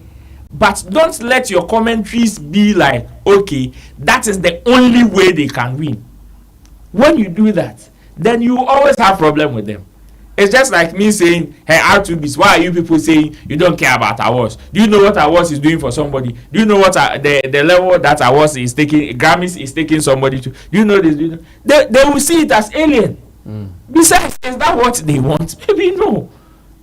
But don't let your commentaries be like, okay, that is the only way they can win. When you do that, then you always have problem with them. It's just like me saying, hey, R2Bees, why are you people saying you don't care about awards? Do you know what awards is doing for somebody? Do you know what the level that awards is taking, Grammys is taking somebody to? Do you know this? They will see it as alien. Besides, is that what they want? Maybe no.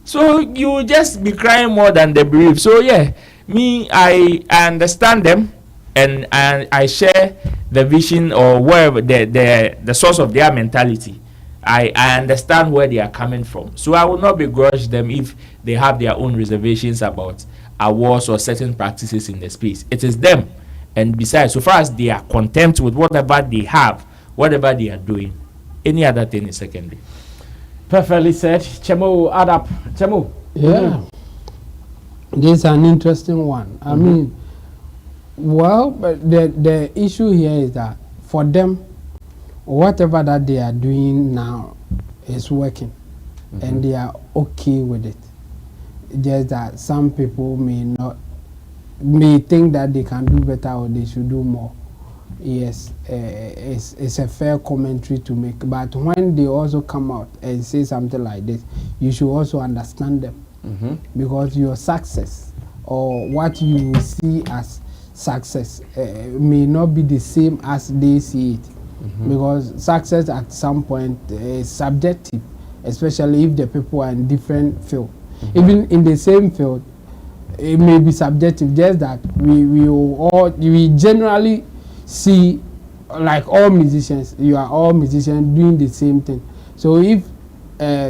So you will just be crying more than the bereaved. So yeah, me, I understand them, and I share the vision or wherever the source of their mentality. I understand where they are coming from. So I will not begrudge them if they have their own reservations about awards or certain practices in the space. It is them. And besides, so far as they are content with whatever they have, whatever they are doing, any other thing is secondary. Perfectly said. Chemo, add up. Chemo. Yeah. This is an interesting one. I mean, well, but the issue here is that for them, whatever that they are doing now is working, and they are okay with it. Just that some people may think that they can do better or they should do more. Yes, it's a fair commentary to make. But when they also come out and say something like this, you should also understand them, because your success or what you see as success may not be the same as they see it. Because success at some point is subjective, especially if the people are in different field. Even in the same field, it may be subjective. Just that we generally see, like all musicians, you are all musicians doing the same thing. So if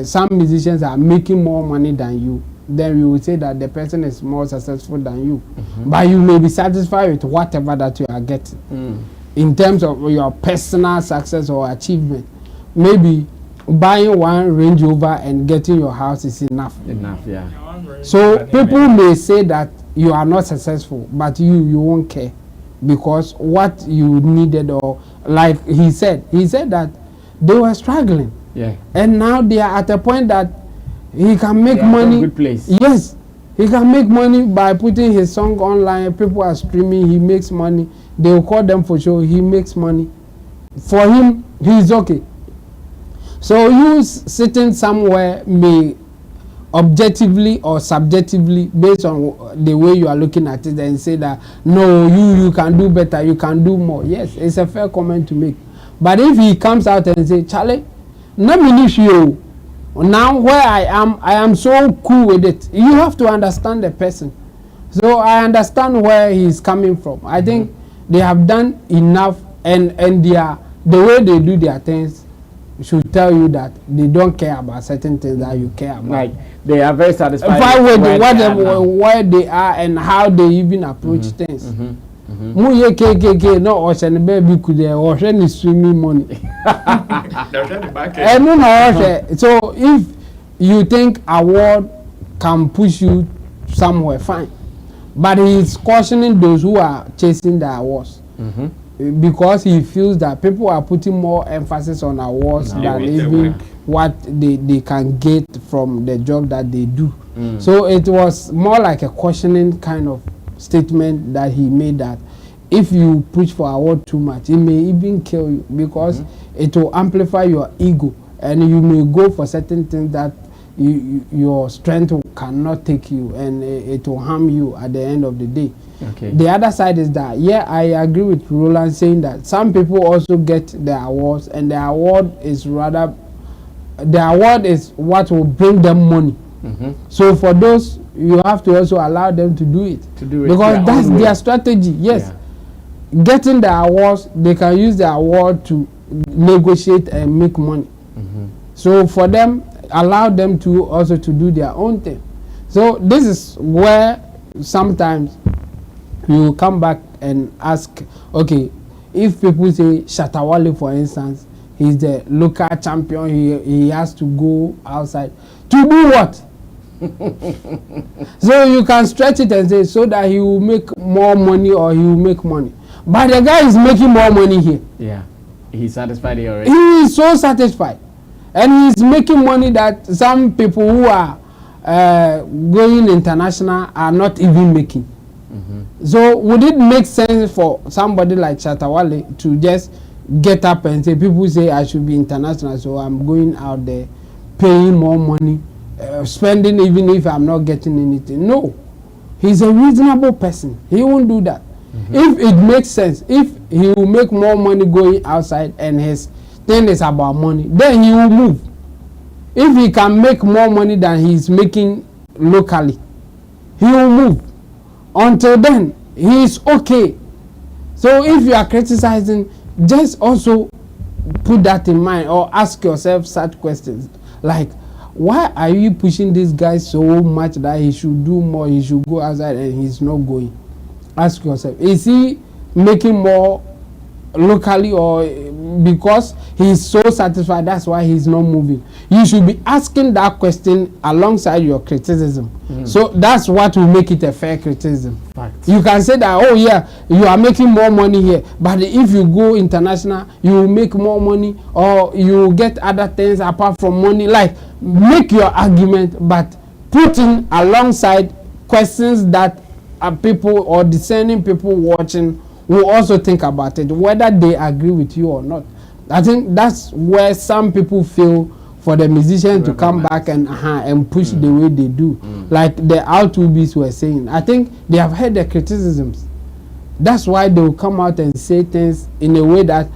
some musicians are making more money than you, then we would say that the person is more successful than you. But you may be satisfied with whatever that you are getting. In terms of your personal success or achievement, maybe buying one Range Rover and getting your house is enough. Yeah. So people may say that you are not successful, but you won't care, because what you needed, or like he said that they were struggling. Yeah. And now they are at a point that he can make money. Good place. Yes, he can make money by putting his song online. People are streaming. He makes money. They will call them for show. He makes money. For him, he's okay. So you sitting somewhere may objectively or subjectively, based on the way you are looking at it, and say that no, you can do better, you can do more. Yes, it's a fair comment to make. But if he comes out and say, Charlie, let me you. Now where I am so cool with it. You have to understand the person. So I understand where he's coming from. I think they have done enough, and the way they do their things should tell you that they don't care about certain things that you care about. Like they are very satisfied with where they are and how they even approach things. Muye KKK no ocean baby could ocean is swimming money. So if you think award can push you somewhere, fine. But he's cautioning those who are chasing the awards, because he feels that people are putting more emphasis on awards than even what they can get from the job that they do. So it was more like a cautioning kind of statement that he made, that if you push for award too much, it may even kill you, because it will amplify your ego, and you may go for certain things that your strength cannot take you, and it will harm you at the end of the day. The other side is that, yeah, I agree with Roland saying that some people also get the awards, and the award is what will bring them money. So for those, you have to also allow them to do it, because that's their strategy. Yes, getting the awards, they can use the award to negotiate and make money. So for them, allow them to also to do their own thing. So this is where sometimes you come back and ask, okay, if people say Shatawale, for instance, he's the local champion, he has to go outside to do what? So you can stretch it and say so that he will make more money or he will make money. But the guy is making more money here. Yeah. He's satisfied here already. He is so satisfied. And he's making money that some people who are going international are not even making. So would it make sense for somebody like Chatawale to just get up and say, people say I should be international, so I'm going out there paying more money, spending even if I'm not getting anything? No. He's a reasonable person. He won't do that. If it makes sense, if he will make more money going outside and his thing is about money, then he will move. If he can make more money than he's making locally, he will move. Until then, he is okay. So if you are criticizing, just also put that in mind or ask yourself such questions like, why are you pushing this guy so much that he should do more, he should go outside and he's not going? Ask yourself, is he making more locally or because he's so satisfied that's why he's not moving? You should be asking that question alongside your criticism. So that's what will make it a fair criticism. Fact. You can say that, oh yeah, you are making more money here, but if you go international you will make more money or you will get other things apart from money. Like, make your argument, but put in alongside questions that people or discerning people watching will also think about it, whether they agree with you or not. I think that's where some people feel for the musicians to come back and push the way they do. Like the R2Bees were saying. I think they have heard the criticisms. That's why they will come out and say things in a way that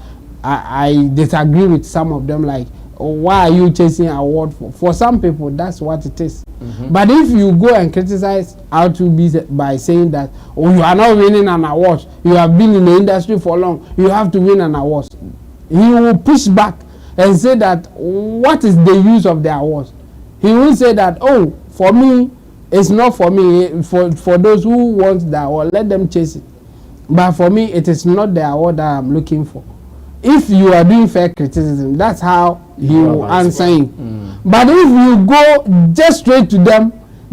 I disagree with some of them, like, why are you chasing award for? For some people, that's what it is. But if you go and criticize R2Bees by saying that, oh, you are not winning an award, you have been in the industry for long, you have to win an award, he will push back and say that, what is the use of the award? He will say that, oh, for me, it's not for me. For those who want the award, let them chase it. But for me, it is not the award that I'm looking for. If you are doing fair criticism, that's how he will answer you. But if you go just straight to them,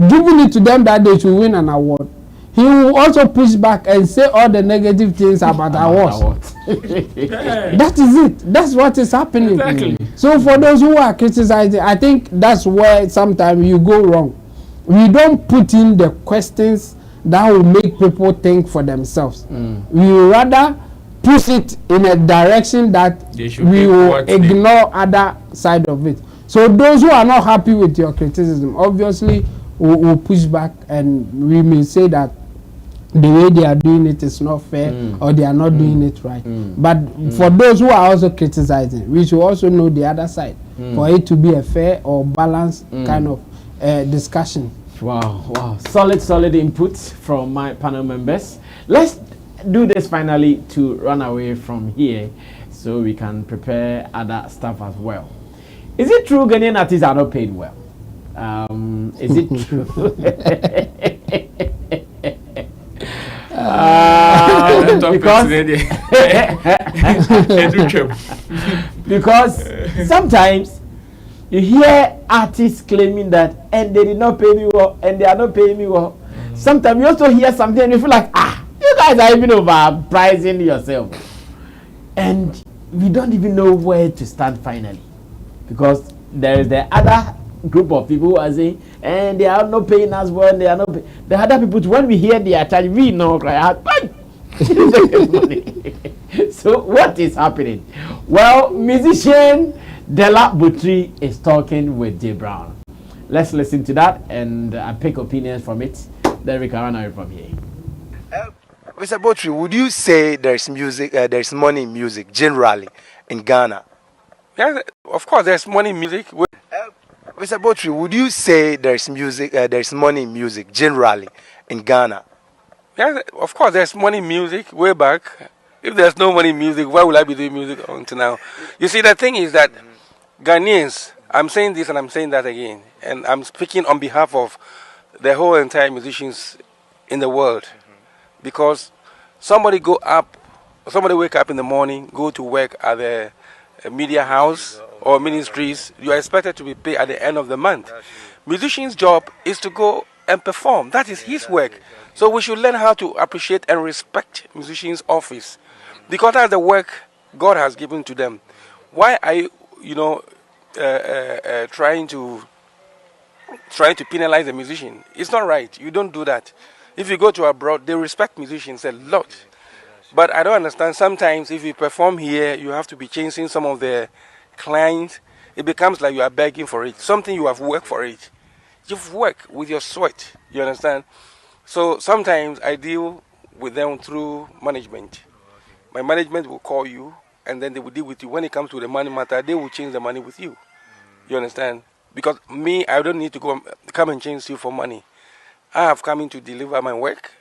giving it to them that they should win an award, he will also push back and say all the negative things about awards. That is it. That's what is happening. Exactly. So for those who are criticizing, I think that's where sometimes you go wrong. We don't put in the questions that will make people think for themselves. We rather push it in a direction that we will ignore other side of it. So those who are not happy with your criticism, obviously will push back, and we may say that the way they are doing it is not fair or they are not doing it right. But for those who are also criticizing, we should also know the other side for it to be a fair or balanced kind of discussion. Wow. Solid input from my panel members. Let's do this finally to run away from here so we can prepare other stuff as well. Is it true Ghanaian artists are not paid well? Is it true? Because sometimes you hear artists claiming that and they did not pay me well and they are not paying me well. Sometimes you also hear something and you feel like, you guys are even overpricing yourself. And we don't even know where to stand finally. Because there is the other group of people who are saying, and they are not paying us well, and they are not paying. The other people, when we hear they are charging, we know, right? So what is happening? Well, musician Della Butri is talking with J Brown. Let's listen to that and pick opinions from it. Then we can run away from here. Mr. Butri, would you say there's music, there's money in music generally in Ghana? Yeah, of course, there's money in music. Mr. Butri, would you say there's music, there's money in music generally in Ghana? Yeah, of course, there's money in music way back. If there's no money in music, why would I be doing music until now? You see, the thing is that Ghanaians, I'm saying this and I'm saying that again, and I'm speaking on behalf of the whole entire musicians in the world, because somebody wake up in the morning, go to work at the media house or ministries, you are expected to be paid at the end of the month. Musician's job is to go and perform. That is his work. So we should learn how to appreciate and respect musicians' office, because that's the work God has given to them. Why are you, trying to penalize a musician? It's not right. You don't do that. If you go to abroad, they respect musicians a lot. But I don't understand. Sometimes if you perform here, you have to be chasing some of the clients. It becomes like you are begging for it. Something you have worked for it. You've worked with your sweat. You understand? So sometimes I deal with them through management. My management will call you, and then they will deal with you. When it comes to the money matter, they will change the money with you. You understand? Because me, I don't need to come and change you for money. I have come in to deliver my work.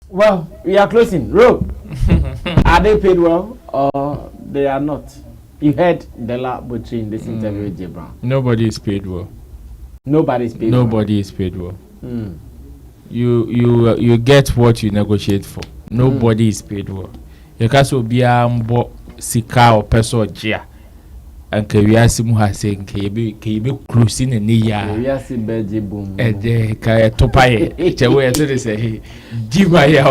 Well, we are closing. Rob, are they paid well or they are not? You heard Dela Butchie in this interview with J. Brown. Nobody is paid well. Nobody is paid well. Nobody is paid well. You get what you negotiate for. Nobody is paid well. You can't so be a sika or person jia. And we are simu ha saying kebe closing in the year. We are si beji boom. Kaya topaye. Chewe so they say dimaya.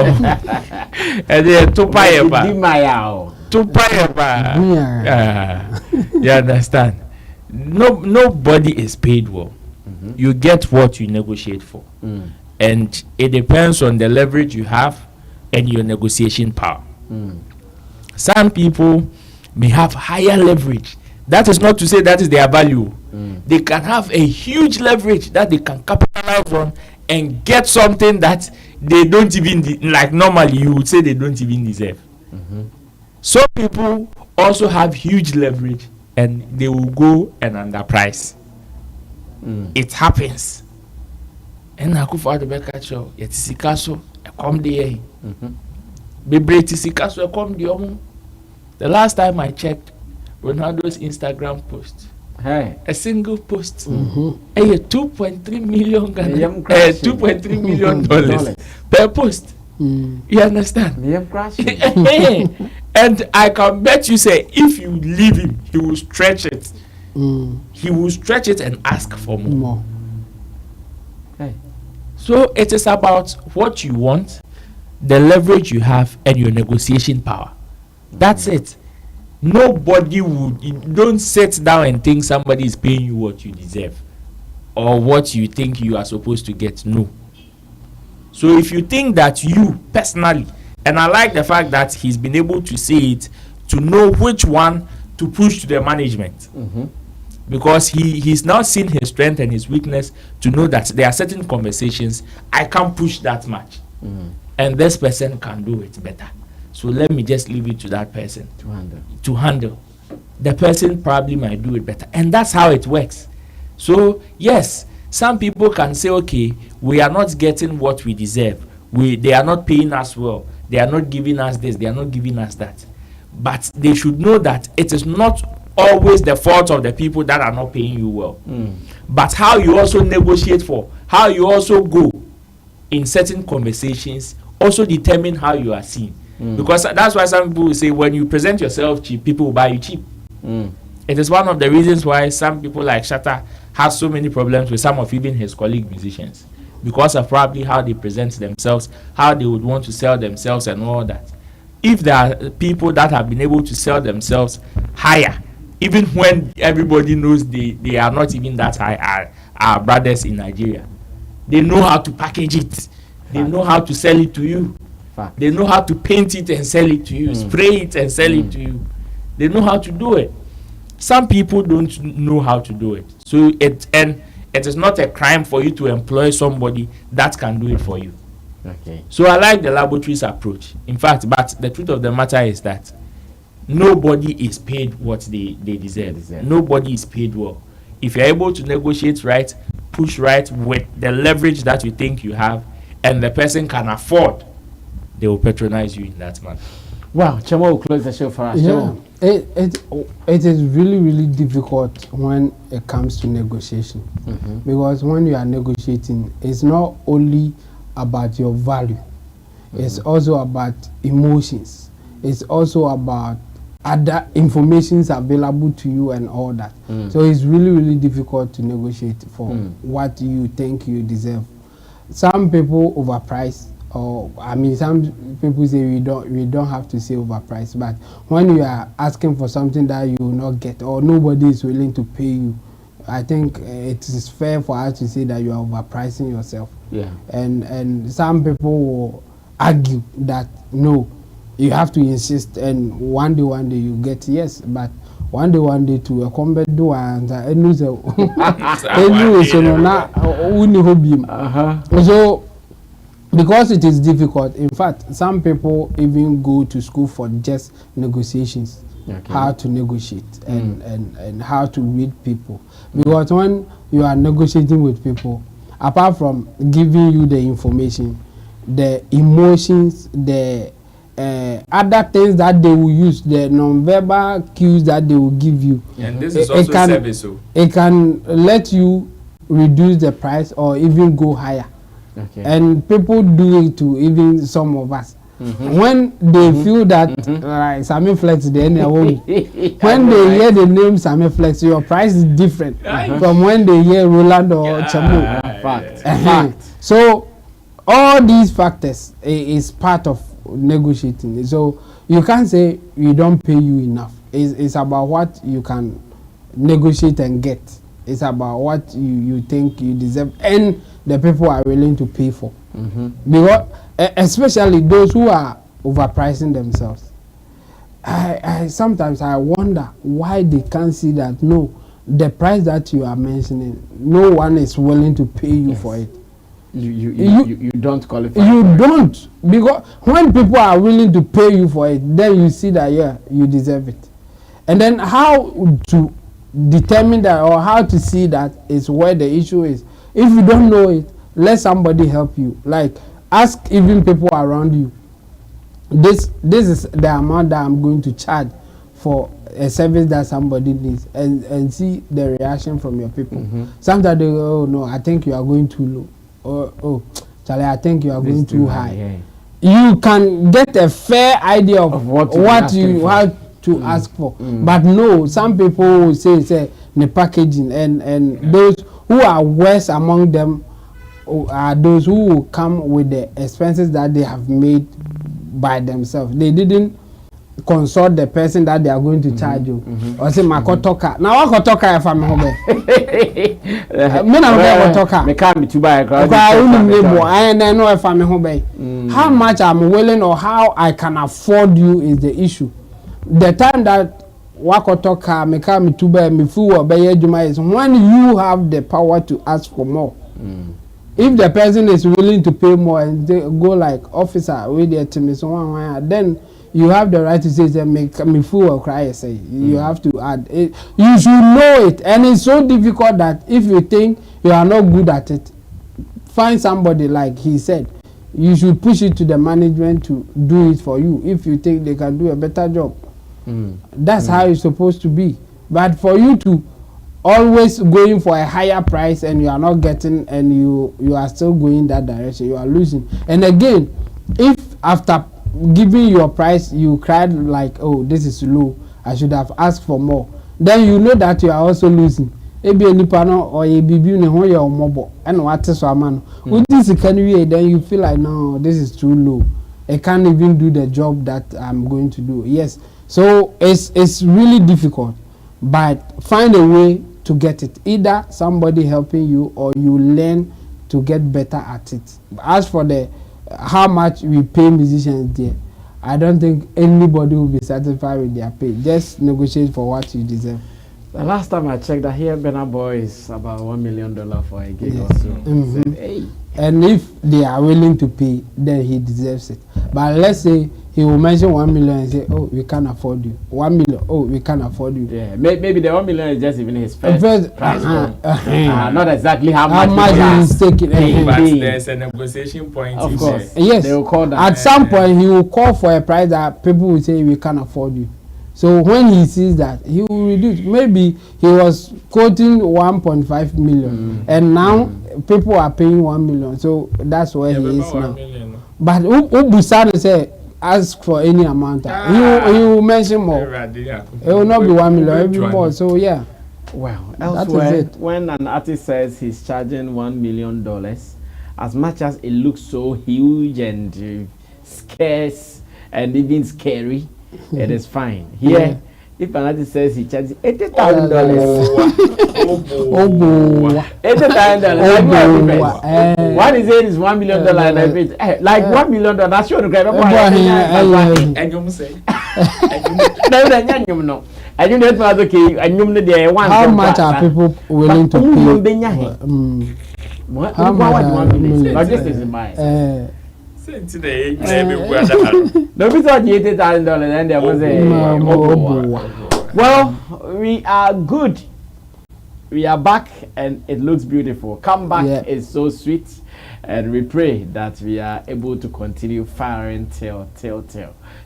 Topaye ba. Dimaya. Topaye ba. You understand? Nobody is paid well. You get what you negotiate for. And it depends on the leverage you have and your negotiation power. Some people may have higher leverage. That is not to say that is their value. They can have a huge leverage that they can capitalize on and get something that they don't even, like normally you would say they don't even deserve. Some people also have huge leverage and they will go and underprice. It happens. And I could find the back at you. Yet Sikaso, come there. Bebre Sikaso, come there. The last time I checked Ronaldo's Instagram post, a single post, $2.3 million, $2.3 million per post. You understand? And I can bet you say, if you leave him, he will stretch it. He will stretch it and ask for more. So it is about what you want, the leverage you have, and your negotiation power. That's it. Nobody would. Don't sit down and think somebody is paying you what you deserve or what you think you are supposed to get. No. So if you think that you personally, and I like the fact that he's been able to say it, to know which one to push to the management. Because he's now seen his strength and his weakness to know that there are certain conversations I can't push that much. And this person can do it better. So let me just leave it to that person to handle. The person probably might do it better. And that's how it works. So yes, some people can say, okay, we are not getting what we deserve. They are not paying us well. They are not giving us this. They are not giving us that. But they should know that it is not always the fault of the people that are not paying you well. But how you also negotiate for, how you also go in certain conversations also determine how you are seen. Because that's why some people say when you present yourself cheap, people will buy you cheap. It is one of the reasons why some people like Shatta have so many problems with some of even his colleague musicians, because of probably how they present themselves, how they would want to sell themselves and all that. If there are people that have been able to sell themselves higher, even when everybody knows they are not even that high, our brothers in Nigeria, they know how to package it. They know how to sell it to you. They know how to paint it and sell it to you, spray it and sell it to you. They know how to do it. Some people don't know how to do it. So it is not a crime for you to employ somebody that can do it for you. Okay. So I like the laboratory's approach. In fact, but the truth of the matter is that nobody is paid what they deserve. Nobody is paid well. If you're able to negotiate right, push right with the leverage that you think you have, and the person can afford, they will patronize you in that manner. Wow, Chemo will close the show for us. Yeah, it is really, really difficult when it comes to negotiation. Because when you are negotiating, it's not only about your value. It's also about emotions. It's also about other informations available to you and all that. So it's really difficult to negotiate for what you think you deserve. Some people overprice, or I mean, some people say we don't have to say overprice, but when you are asking for something that you will not get or nobody is willing to pay you, I think it is fair for us to say that you are overpricing yourself. Yeah. And some people will argue that no, you have to insist, and one day you get yes, but one day to a combat do and so because it is difficult. In fact, some people even go to school for just negotiations, how to negotiate and how to read people. Because when you are negotiating with people, apart from giving you the information, the emotions, the other things that they will use, the non-verbal cues that they will give you. And this is also service. It can let you reduce the price or even go higher. Okay. And people do it to even some of us. When they feel that Sammy Flex, when they hear the name Sammy Flex, your price is different from when they hear Roland or Chamu. Fact. So all these factors is part of negotiating. So you can't say we don't pay you enough. It's about what you can negotiate and get. It's about what you think you deserve and the people are willing to pay for. Because especially those who are overpricing themselves. I sometimes I wonder why they can't see that no, the price that you are mentioning, no one is willing to pay you for it. You don't qualify. You don't, because when people are willing to pay you for it, then you see that you deserve it. And then how to determine that or how to see that is where the issue is. If you don't know it, let somebody help you. Like ask even people around you. This is the amount that I'm going to charge for a service that somebody needs, and see the reaction from your people. Sometimes they go, oh no, I think you are going too low. Or oh, Charlie, I think you are going too high. You can get a fair idea of what you have to ask for. But no, some people will say the packaging and those who are worse among them are those who will come with the expenses that they have made by themselves. They didn't consult the person that they are going to charge you. Or say makotoka. Now what kotoka if I'm home? Me na kotoka. Me can't be too bad. I know if I'm home. How much I'm willing or how I can afford you is the issue. The time that wakotoka me can't be too bad, me fool or is when you have the power to ask for more. If the person is willing to pay more and they go like officer with their team, then you have the right to say make me fool or cry. Say you have to add it. You should know it, and it's so difficult that if you think you are not good at it, find somebody like he said. You should push it to the management to do it for you if you think they can do a better job. That's how it's supposed to be. But for you to always going for a higher price and you are not getting, and you are still going that direction, you are losing. And again, if after giving your price you cried like, oh, this is low, I should have asked for more, then you know that you are also losing. Maybe a nipano or a baby or mobile and what is a man with this can we, then you feel like no, this is too low, I can't even do the job that I'm going to do. Yes, so it's really difficult, but find a way to get it, either somebody helping you or you learn to get better at it. As for the how much we pay musicians there, I don't think anybody will be satisfied with their pay. Just negotiate for what you deserve. The last time I checked, that here Benna Boy is about $1 million for a gig or so. Said, hey. And if they are willing to pay, then he deserves it. But let's say he will mention 1 million and say, oh, we can't afford you. 1 million, oh, we can't afford you. Yeah, maybe the 1 million is just even his first price. Not exactly how much he is taking. But there's a negotiation point. Of course. Yes. They will call that. At some point, he will call for a price that people will say, we can't afford you. So when he sees that, he will reduce. Maybe he was quoting 1.5 million, and now people are paying 1 million. So that's where he is now. But Ubusano say ask for any amount. He will mention more. It will not be 1 million every more. So yeah. Well, elsewhere, when an artist says he's charging $1 million, as much as it looks so huge and scarce and even scary, it is fine. Here, if an artist says he charges $80,000, $80,000, what is it is $1 million and everything. Like $1 million, that's sure to grab a how much are people willing to pay? How much are well, we are good. We are back and it looks beautiful. Comeback is so sweet, and we pray that we are able to continue firing till.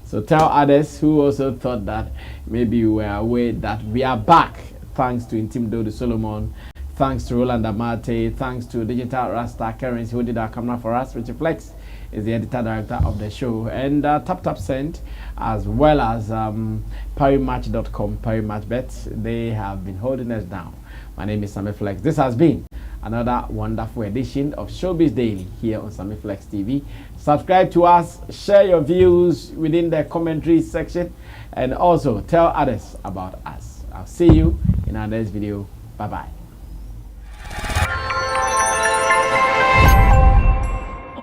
So tell others who also thought that maybe we were away that we are back. Thanks to Intimdo de Solomon, thanks to Roland Amate, thanks to Digital Rasta Currency who did our camera for us. Richard Flex is the editor director of the show, and Tap Send, as well as PariMatch.com, PariMatchBet. They have been holding us down. My name is Sammy Flex. This has been another wonderful edition of Showbiz Daily here on Sammy Flex TV. Subscribe to us, share your views within the commentary section, and also tell others about us. I'll see you in our next video. Bye-bye.